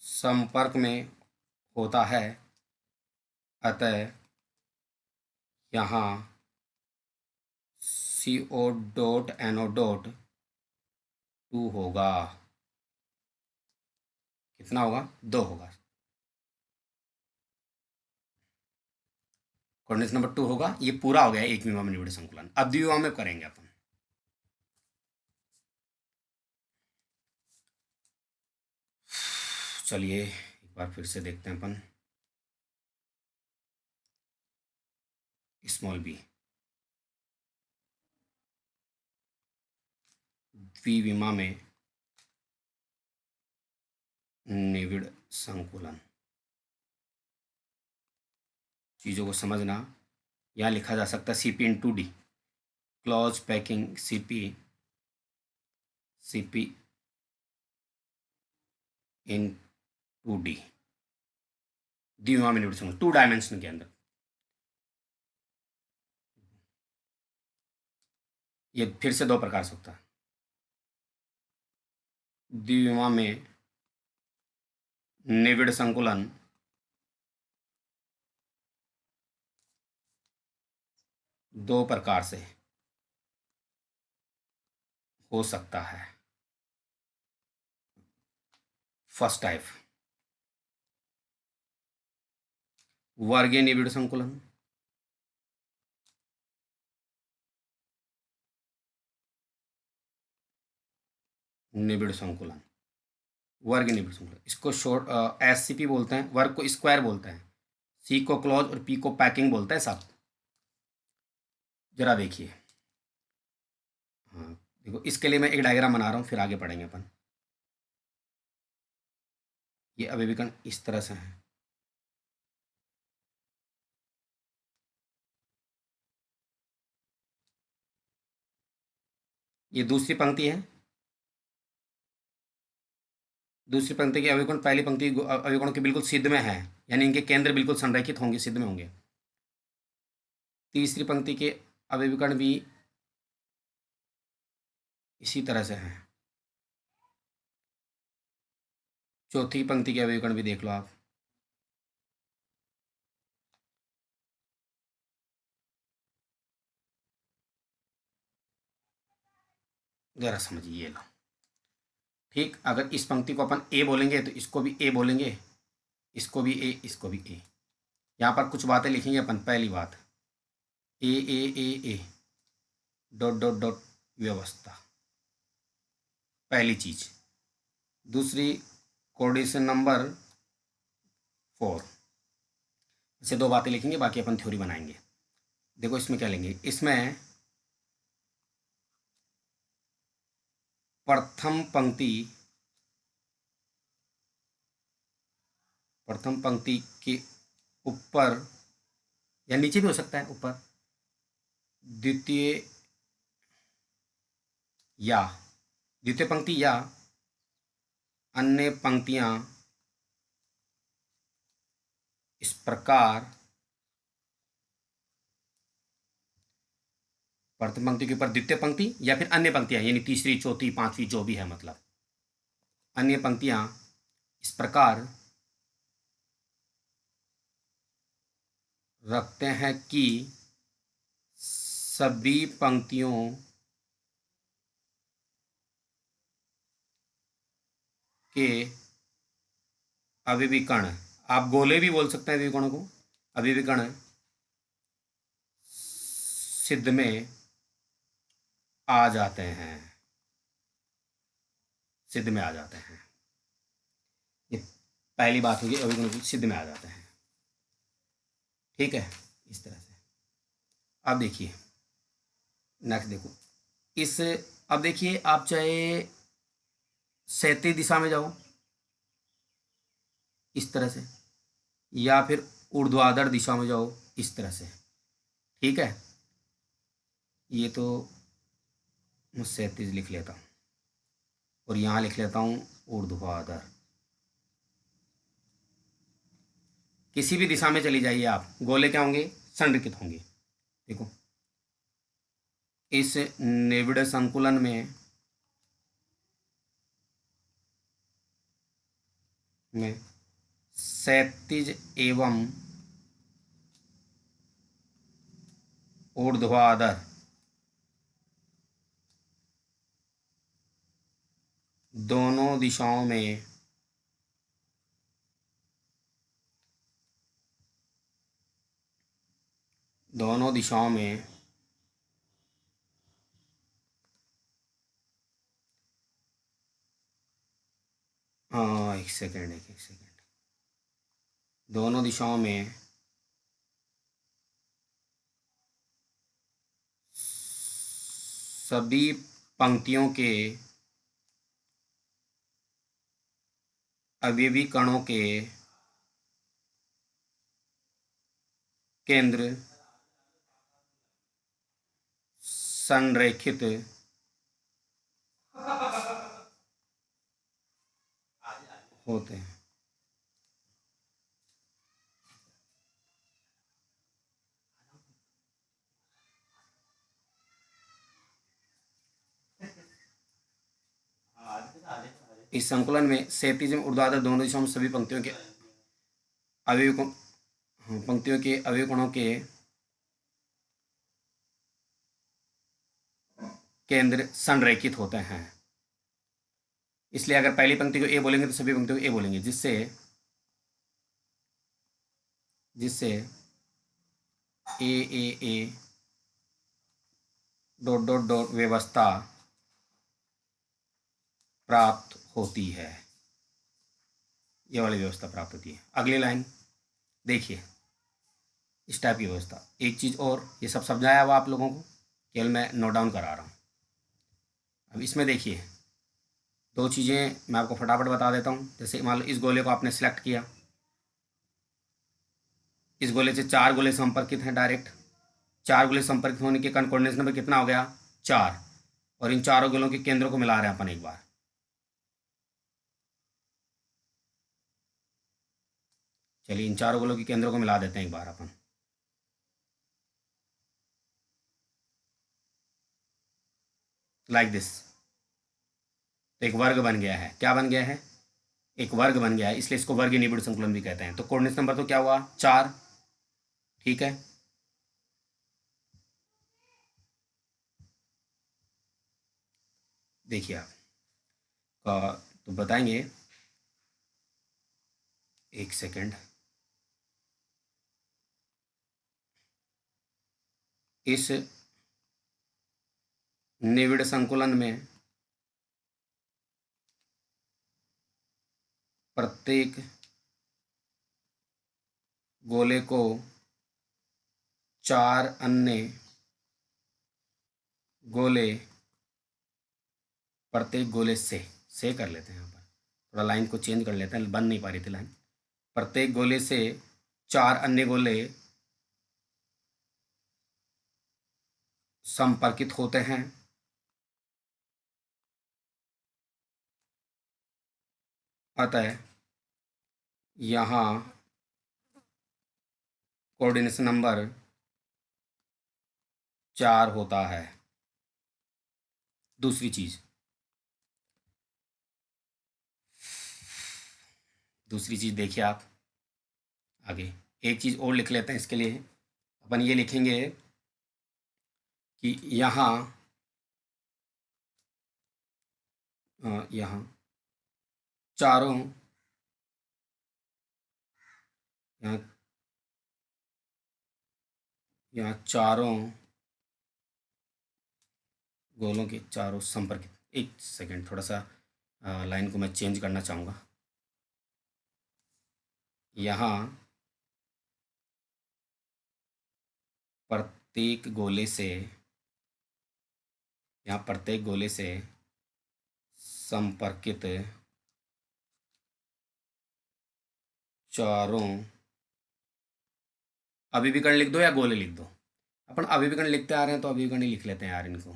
S1: संपर्क में होता है, अतः यहाँ CO डॉट NO डॉट 2 होगा। कितना होगा? 2 होगा। कोऑर्डिनेट नंबर 2 होगा। ये पूरा हो गया एक विमा में निविड़ संकुलन। अब द्विविमा में करेंगे अपन। चलिए एक बार फिर से देखते हैं अपन। स्मॉल बी द्विविमा में निविड़ संकुलन। चीज़ों को समझना, यहाँ लिखा जा सकता है CP इन 2D, क्लोज पैकिंग CP इन 2D, द्विविमा में निविड़ संकुलन 2 डायमेंशन के अंदर। ये फिर से 2 प्रकार से होता है। द्विविमा में निविड़ संकुलन दो प्रकार से हो सकता है। फर्स्ट टाइप वर्गीय निविड़ संकुलन, निविड़ संकुलन, वर्ग निविड़ संकुलन। इसको शॉर्ट SCP बोलते हैं, वर्ग को स्क्वायर बोलते हैं, C को क्लोज और P को पैकिंग बोलते हैं साहब। जरा देखिए, हाँ देखो, इसके लिए मैं एक डायग्राम बना रहा हूँ, फिर आगे पढ़ेंगे अपन। ये अभिविकर्ण इस तरह से है, ये दूसरी पंक्ति है। दूसरी पंक्ति के अभिविकर्ण पहली पंक्ति अभिविकर्ण के बिल्कुल सिद्ध में है, यानी इनके केंद्र बिल्कुल संरेखित होंगे, सिद्ध में होंगे। तीसरी पंक्ति के अभिविकर्ण भी इसी तरह से हैं। चौथी पंक्ति के अभिविकर्ण भी देख लो आप। जरा समझिए, ये लो। ठीक, अगर इस पंक्ति को अपन A बोलेंगे तो इसको भी A बोलेंगे, इसको भी A, इसको भी A। यहाँ पर कुछ बातें लिखेंगे अपन। पहली बात A डॉट डॉट डॉट व्यवस्था, पहली चीज। दूसरी कोऑर्डिनेशन नंबर 4 से 2 बातें लिखेंगे, बाकी अपन थ्योरी बनाएंगे। देखो इसमें क्या लेंगे, इसमें प्रथम पंक्ति के ऊपर या नीचे भी हो सकता है, ऊपर द्वितीय पंक्ति या अन्य पंक्तियां इस प्रकार प्रथम पंक्ति के ऊपर द्वितीय पंक्ति या फिर अन्य पंक्तियां, यानी तीसरी, चौथी, पांचवी, जो भी है, मतलब अन्य पंक्तियां इस प्रकार रखते हैं कि सभी पंक्तियों के अभिविकर्ण, आप गोले भी बोल सकते हैं अभिविकर्ण को, अभिविकर्ण सिद्ध में आ जाते हैं, सिद्ध में आ जाते हैं। ये पहली बात होगी, अभिविकर्ण सिद्ध में आ जाते हैं। ठीक है, इस तरह से। अब देखिए नेक्स्ट, देखो इस, अब देखिए आप चाहे क्षैतिज दिशा में जाओ इस तरह से, या फिर ऊर्ध्वाधर दिशा में जाओ इस तरह से। ठीक है, ये तो मैं क्षैतिज लिख लेता हूँ और यहाँ लिख लेता हूँ ऊर्ध्वाधर। किसी भी दिशा में चली जाइए आप, गोले क्या होंगे? संरेखित होंगे। देखो इस निबिड़ संकुलन में क्षैतिज एवं ऊर्ध्वाधर दोनों दिशाओं में हाँ एक सेकेंड दोनों दिशाओं में सभी पंक्तियों के अवयवी कणों के केंद्र संरेखित होते हैं। इस संकुलन में क्षैतिज एवं ऊर्ध्वाधर दोनों दिशाओं में सभी पंक्तियों के अवयव कणों के केंद्र संरेखित होते हैं। इसलिए अगर पहली पंक्ति को ए बोलेंगे तो सभी पंक्तियों को ए बोलेंगे, जिससे ए डॉट डॉट डॉट व्यवस्था प्राप्त होती है। ये वाली व्यवस्था प्राप्त होती है। अगली लाइन देखिए, इस टाइप की व्यवस्था। एक चीज़ और, ये सब समझाया हुआ आप लोगों को, केवल मैं नोट डाउन करा रहा हूँ। अब इसमें देखिए दो चीज़ें मैं आपको फटाफट बता देता हूँ। जैसे मान लो इस गोले को आपने सिलेक्ट किया, इस गोले से 4 गोले संपर्कित हैं डायरेक्ट। 4 गोले संपर्कित होने के कारण कोऑर्डिनेट नंबर कितना हो गया? 4। और इन चारों गोलों के केंद्रों को मिला रहे हैं अपन एक बार। चलिए इन चारों गोलों के केंद्रों को मिला देते हैं एक बार अपन। Like this. तो एक वर्ग बन गया है। क्या बन गया है? एक वर्ग बन गया है, इसलिए इसको वर्ग निबिड़ संकुलन भी कहते हैं। तो कोऑर्डिनेट नंबर तो क्या हुआ? 4। ठीक है, देखिए आप तो बताएंगे, एक सेकेंड। इस निबिड़ संकुलन में प्रत्येक गोले को 4 अन्य गोले प्रत्येक गोले से कर लेते हैं। यहाँ पर थोड़ा लाइन को चेंज कर लेते हैं, बन नहीं पा रही थी लाइन। प्रत्येक गोले से 4 अन्य गोले संपर्कित होते हैं। अतः यहाँ कोऑर्डिनेशन नंबर 4 होता है। दूसरी चीज़ देखिए आप आगे। एक चीज़ और लिख लेते हैं इसके लिए। अपन ये लिखेंगे कि यहाँ चारों यहाँ चारों गोलों के चारों संपर्कित। एक सेकेंड, थोड़ा सा लाइन को मैं चेंज करना चाहूँगा। यहाँ प्रत्येक गोले से संपर्कित चारों अभिविकर्ण लिख दो या गोले लिख दो। अपन अभिविकर्ण लिखते आ रहे हैं तो अभिविकर्ण ही लिख लेते हैं यार इनको।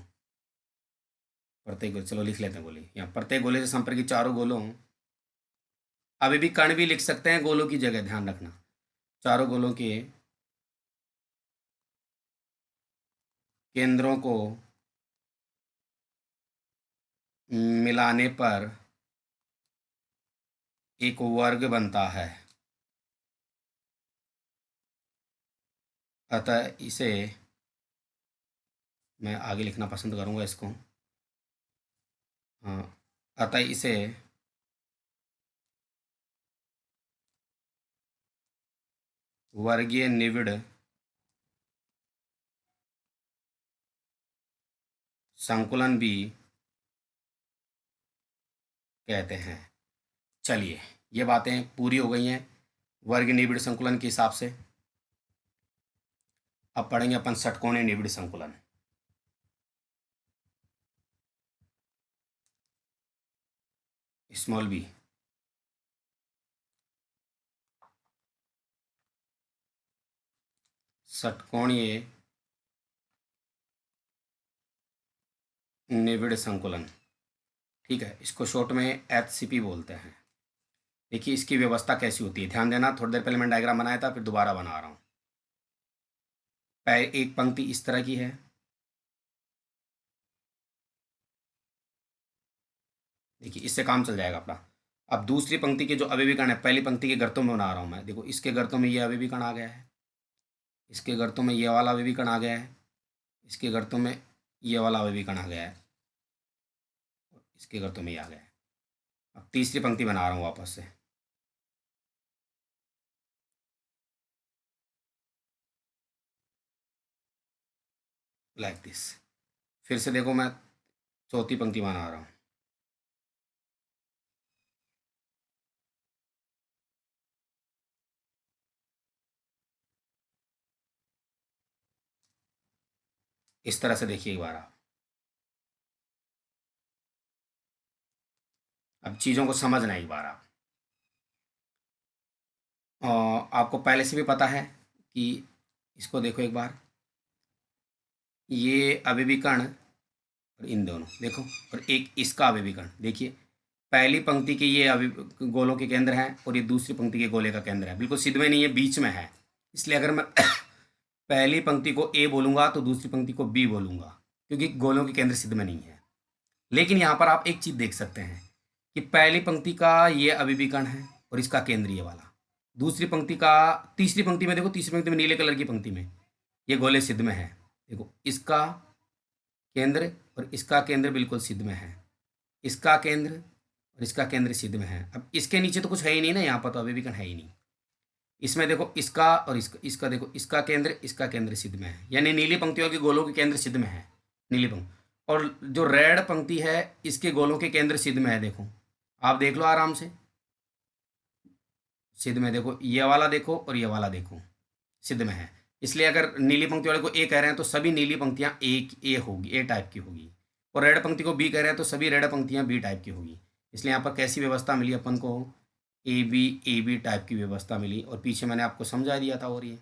S1: प्रत्येक गोले, चलो लिख लेते हैं गोले। यहाँ प्रत्येक गोले से संपर्कित चारों गोलों, अभिविकर्ण भी लिख सकते हैं गोलों की जगह, ध्यान रखना। चारों गोलों के केंद्रों को मिलाने पर एक वर्ग बनता है, अतः इसे, मैं आगे लिखना पसंद करूंगा इसको, हाँ, अतः इसे वर्गीय निबिड़ संकुलन भी कहते हैं। चलिए, ये बातें पूरी हो गई हैं वर्गीय निबिड़ संकुलन के हिसाब से। अब पढ़ेंगे अपन षटकोणीय निबिड़ संकुलन। स्मॉल बी, षटकोणीय निबिड़ संकुलन, ठीक है, इसको शॉर्ट में एचसीपी बोलते हैं। देखिए इसकी व्यवस्था कैसी होती है, ध्यान देना, थोड़ी देर पहले मैंने डायग्राम बनाया था, फिर दोबारा बना रहा हूँ। एक पंक्ति इस तरह की है, देखिए इससे काम चल जाएगा अपना। अब दूसरी पंक्ति के जो अवयवीकरण है, पहली पंक्ति के गर्तों में बना रहा हूँ मैं, देखो इसके गर्तों में ये अवयवीकरण आ गया है, इसके गर्तों में ये वाला अवयवीकरण आ गया है, इसके गर्तों में ये वाला अवयवीकरण आ गया है, इसके गर्तों में ये आ गया है। अब तीसरी पंक्ति बना रहा हूँ वापस से, लाइक दिस। फिर से देखो मैं चौथी पंक्ति बना रहा हूँ, इस तरह से देखिए एक बार आप। अब चीज़ों को समझना एक बार आप। आपको पहले से भी पता है कि इसको देखो एक बार, ये अभिविकर्ण और इन दोनों देखो, और एक इसका अभिविकर्ण देखिए, पहली पंक्ति के ये गोलों के केंद्र हैं और ये दूसरी पंक्ति के गोले का केंद्र है, बिल्कुल सिद्ध में नहीं है, बीच में है। इसलिए अगर मैं पहली पंक्ति को ए बोलूंगा तो दूसरी पंक्ति को बी बोलूंगा, क्योंकि गोलों के केंद्र सिद्ध में नहीं है। लेकिन यहाँ पर आप एक चीज़ देख सकते हैं कि पहली पंक्ति का ये अभिविकर्ण है और इसका केंद्र ये वाला, दूसरी पंक्ति का, तीसरी पंक्ति में देखो, तीसरी पंक्ति में नीले कलर की पंक्ति में ये गोले सिद्ध में है, देखो इसका केंद्र और इसका केंद्र बिल्कुल सिद्ध में है, इसका केंद्र और इसका केंद्र सिद्ध में है। अब इसके नीचे तो कुछ है ही नहीं ना, यहाँ पर तो अभिविकर्ण है ही नहीं। इसमें देखो इसका और इसका देखो, इसका केंद्र सिद्ध में है, यानी नीली पंक्तियों के गोलों के केंद्र सिद्ध में है, नीली पंक्ति, और जो रेड पंक्ति है इसके गोलों के केंद्र सिद्ध में है। देखो आप देख लो आराम से, सिद्ध में देखो, ये वाला देखो और ये वाला देखो, सिद्ध में है। इसलिए अगर नीली पंक्ति वाले को ए कह रहे हैं तो सभी नीली पंक्तियां ए होगी, ए टाइप की होगी, और रेड पंक्ति को बी कह रहे हैं तो सभी रेड पंक्तियां बी टाइप की होगी। इसलिए यहाँ पर कैसी व्यवस्था मिली अपन को, ए बी टाइप की व्यवस्था मिली, और पीछे मैंने आपको समझा दिया था। और ये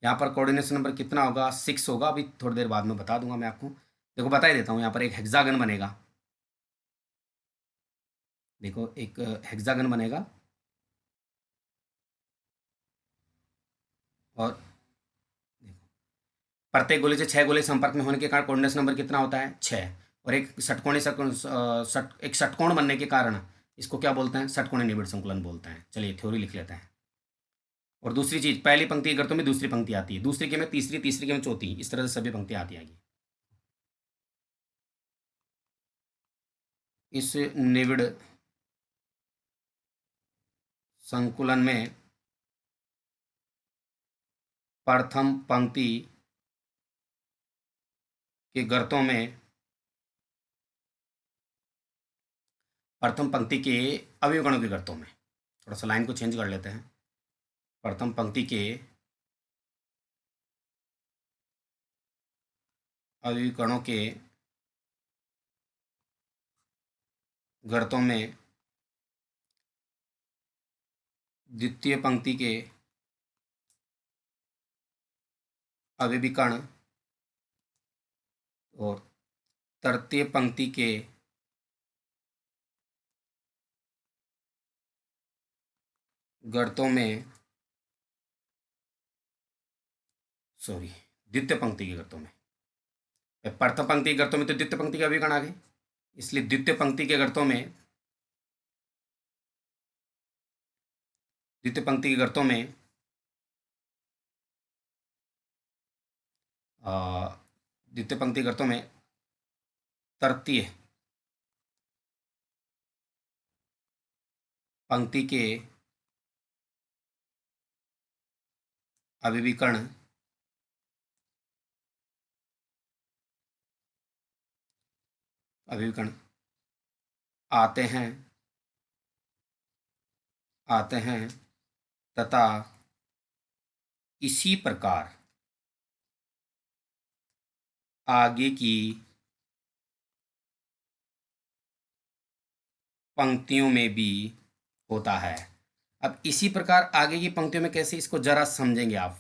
S1: यहाँ पर कोऑर्डिनेशन नंबर कितना होगा, 6 होगा, अभी थोड़ी देर बाद में बता दूंगा मैं आपको। देखो बता ही देता हूँ, यहाँ पर एक हेक्सागन बनेगा, देखो एक हेक्सागन बनेगा, और देखो प्रत्येक गोले से 6 गोले संपर्क में होने के कारण कोऑर्डिनेशन नंबर कितना होता है, 6। और एक एक षटकोण बनने के कारण इसको क्या बोलते हैं, षटकोणीय निबिड़ संकुलन बोलते हैं। चलिए थ्योरी लिख लेते हैं। और दूसरी चीज, पहली पंक्ति के गर्तों में दूसरी पंक्ति आती है, दूसरी के में तीसरी, तीसरी के में चौथी, इस तरह से सभी पंक्तियां आती आएगी। इस निबिड़ संकुलन में प्रथम पंक्ति के गर्तों में, प्रथम पंक्ति के अवयवगणों के गर्तों में, थोड़ा सा लाइन को चेंज कर लेते हैं, प्रथम पंक्ति के अवयवीकरणों के गर्तों में द्वितीय पंक्ति के अवयवीकरण और तृतीय पंक्ति के गर्तों में, सॉरी द्वितीय पंक्ति के गर्तों में। प्रथम पंक्ति के गर्तों में तो द्वितीय पंक्ति का अभिकरण आ गए, इसलिए द्वितीय पंक्ति के गर्तों में द्वितीय पंक्ति के गर्तों में द्वितीय पंक्ति के गर्तों में तृतीय पंक्ति के अभिविकर्ण आते हैं तथा इसी प्रकार आगे की पंक्तियों में भी होता है। अब इसी प्रकार आगे की पंक्तियों में कैसे, इसको जरा समझेंगे आप।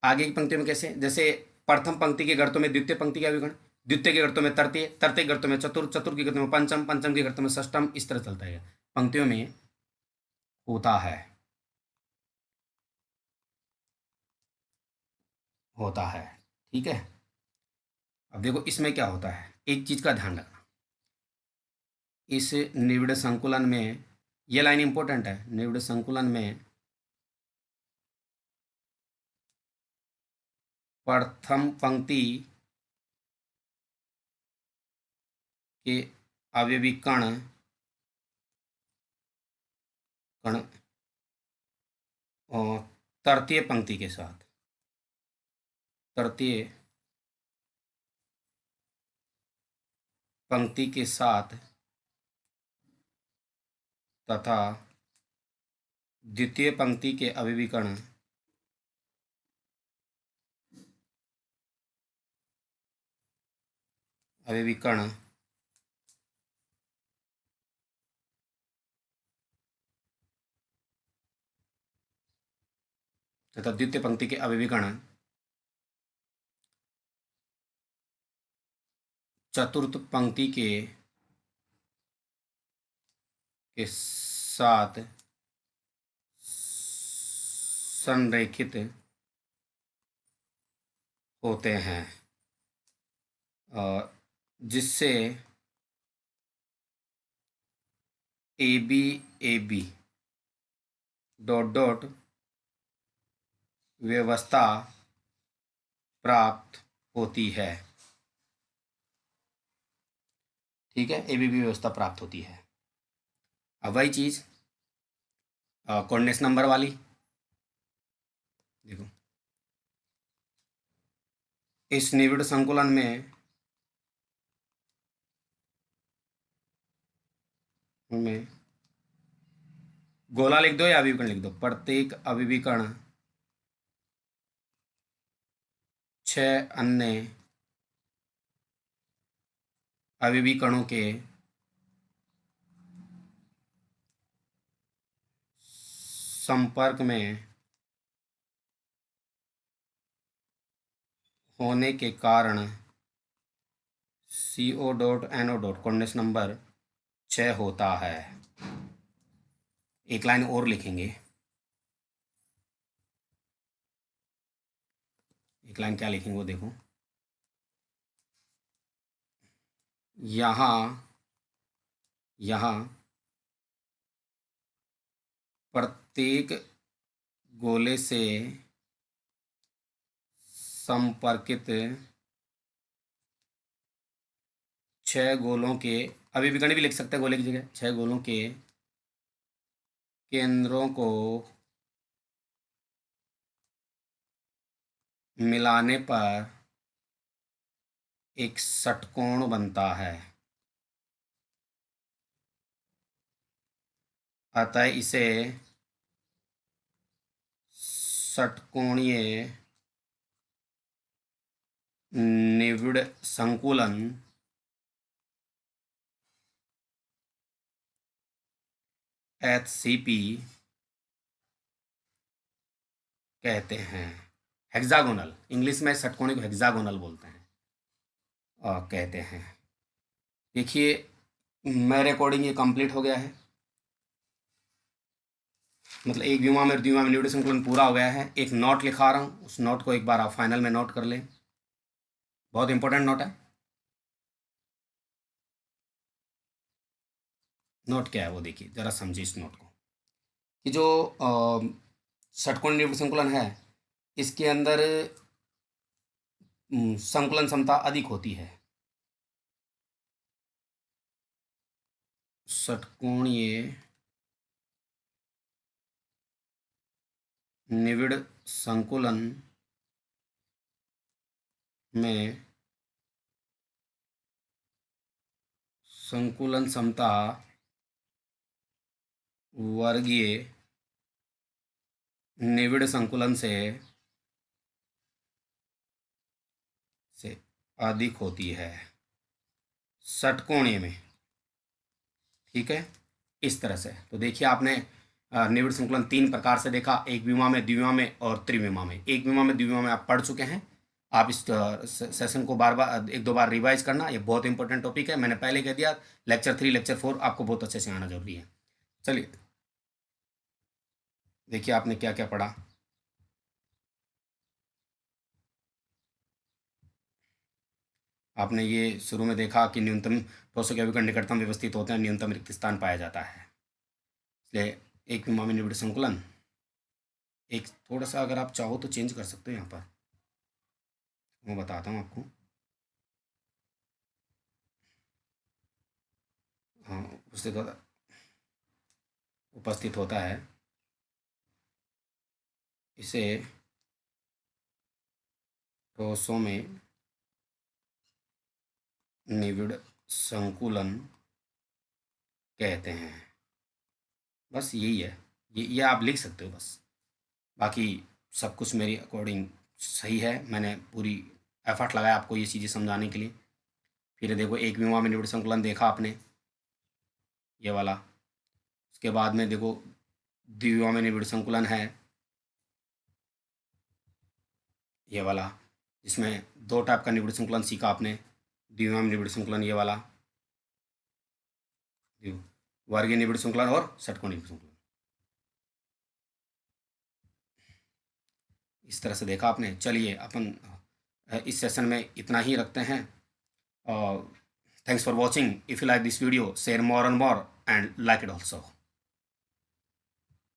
S1: आगे की पंक्तियों में कैसे, जैसे प्रथम पंक्ति के गर्तों में द्वितीय पंक्ति का विकर्ण, द्वितीय के गर्तों में तृतीय, तृतीय के गर्तों में चतुर्थ, चतुर्थ के गर्तों में पंचम, पंचम के गर्तों में षष्टम, इस तरह चलता है, पंक्तियों में होता है ठीक है। अब देखो इसमें क्या होता है, एक चीज का ध्यान रखना, इस निविड़ संकुलन में ये लाइन इंपॉर्टेंट है। निविड़ संकुलन में प्रथम पंक्ति के अवयवी कण और तृतीय पंक्ति के साथ, तृतीय पंक्ति के साथ तथा द्वितीय पंक्ति के अवयवी कण तथा द्वितीय पंक्ति के अवयवी कण चतुर्थ पंक्ति के साथ संरेखित होते हैं, जिससे AB डॉट डॉट व्यवस्था प्राप्त होती है, ठीक है। ABB व्यवस्था प्राप्त होती है। अब वही चीज कोऑर्डिनेट्स नंबर वाली देखो, इस निविड़ संकुलन में गोला लिख दो या अभिविकर्ण लिख दो, प्रत्येक अभिविकर्ण 6 अन्य अभिविकर्णों के संपर्क में होने के कारण CO dot NO dot coordinates number 6 होता है। एक लाइन और लिखेंगे, एक लाइन क्या लिखेंगे वो देखो, यहाँ प्रत्येक गोले से संपर्कित 6 गोलों के, अभिविकर्ण भी लिख सकते हैं गोले की जगह, 6 गोलों के केंद्रों को मिलाने पर एक षटकोण बनता है, अतः इसे षटकोणीय निविड़ संकुलन HCP कहते हैं। हेक्सागोनल, इंग्लिश में षटकोणी को हेक्सागोनल बोलते हैं और कहते हैं। देखिए मेरा रिकॉर्डिंग ये कंप्लीट हो गया है, मतलब एक विमा में द्विविमा में निविड़ संकुलन पूरा हो गया है। एक नोट लिखा रहा हूँ, उस नोट को एक बार आप फाइनल में नोट कर लें, बहुत इंपॉर्टेंट नोट है। नोट क्या है वो देखिए, जरा समझिए इस नोट को, कि जो षटकोणीय निविड़ संकुलन है, इसके अंदर संकुलन क्षमता अधिक होती है। षटकोणीय निविड़ संकुलन में संकुलन क्षमता वर्गीय निविड़ संकुलन से अधिक होती है षटकोणीय में। ठीक है, इस तरह से। तो देखिए आपने निविड़ संकुलन 3 प्रकार से देखा, एक विमा में, द्विविमा में और त्रिविमा में। एक विमा में, द्विविमा में आप पढ़ चुके हैं। आप इस सेशन को बार बार 1-2 बार रिवाइज करना, ये बहुत इंपॉर्टेंट टॉपिक है। मैंने पहले कह दिया, लेक्चर 3 लेक्चर 4 आपको बहुत अच्छे से आना जरूरी है। चलिए देखिए आपने क्या क्या पढ़ा। आपने ये शुरू में देखा कि न्यूनतम ठोसों के अभिकर्ण निकटतम व्यवस्थित होते हैं, न्यूनतम रिक्त स्थान पाया जाता है। इसलिए एक विमा में निविड़ संकुलन, एक थोड़ा सा अगर आप चाहो तो चेंज कर सकते हो यहाँ पर, मैं बताता हूँ आपको। हाँ, उपस्थित होता है, इसे ठोसों में निविड़ संकुलन कहते हैं। बस यही है, ये आप लिख सकते हो बस। बाकी सब कुछ मेरी अकॉर्डिंग सही है, मैंने पूरी एफर्ट लगाया आपको ये चीज़ें समझाने के लिए। फिर देखो एक विमा में निविड़ संकुलन देखा आपने, ये वाला। उसके बाद में देखो द्विविमा में निविड़ संकुलन है, ये वाला, जिसमें 2 टाइप का निविड़ संकुलन सीखा आपने। द्विविमा में निविड़ संकुलन ये वाला, वर्गीय निविड़ संकुलन और षटकोणीय निविड़ संकुलन। इस तरह से देखा आपने। चलिए अपन इस सेशन में इतना ही रखते हैं। Thanks for watching. If you like this video, share more and more and like it also.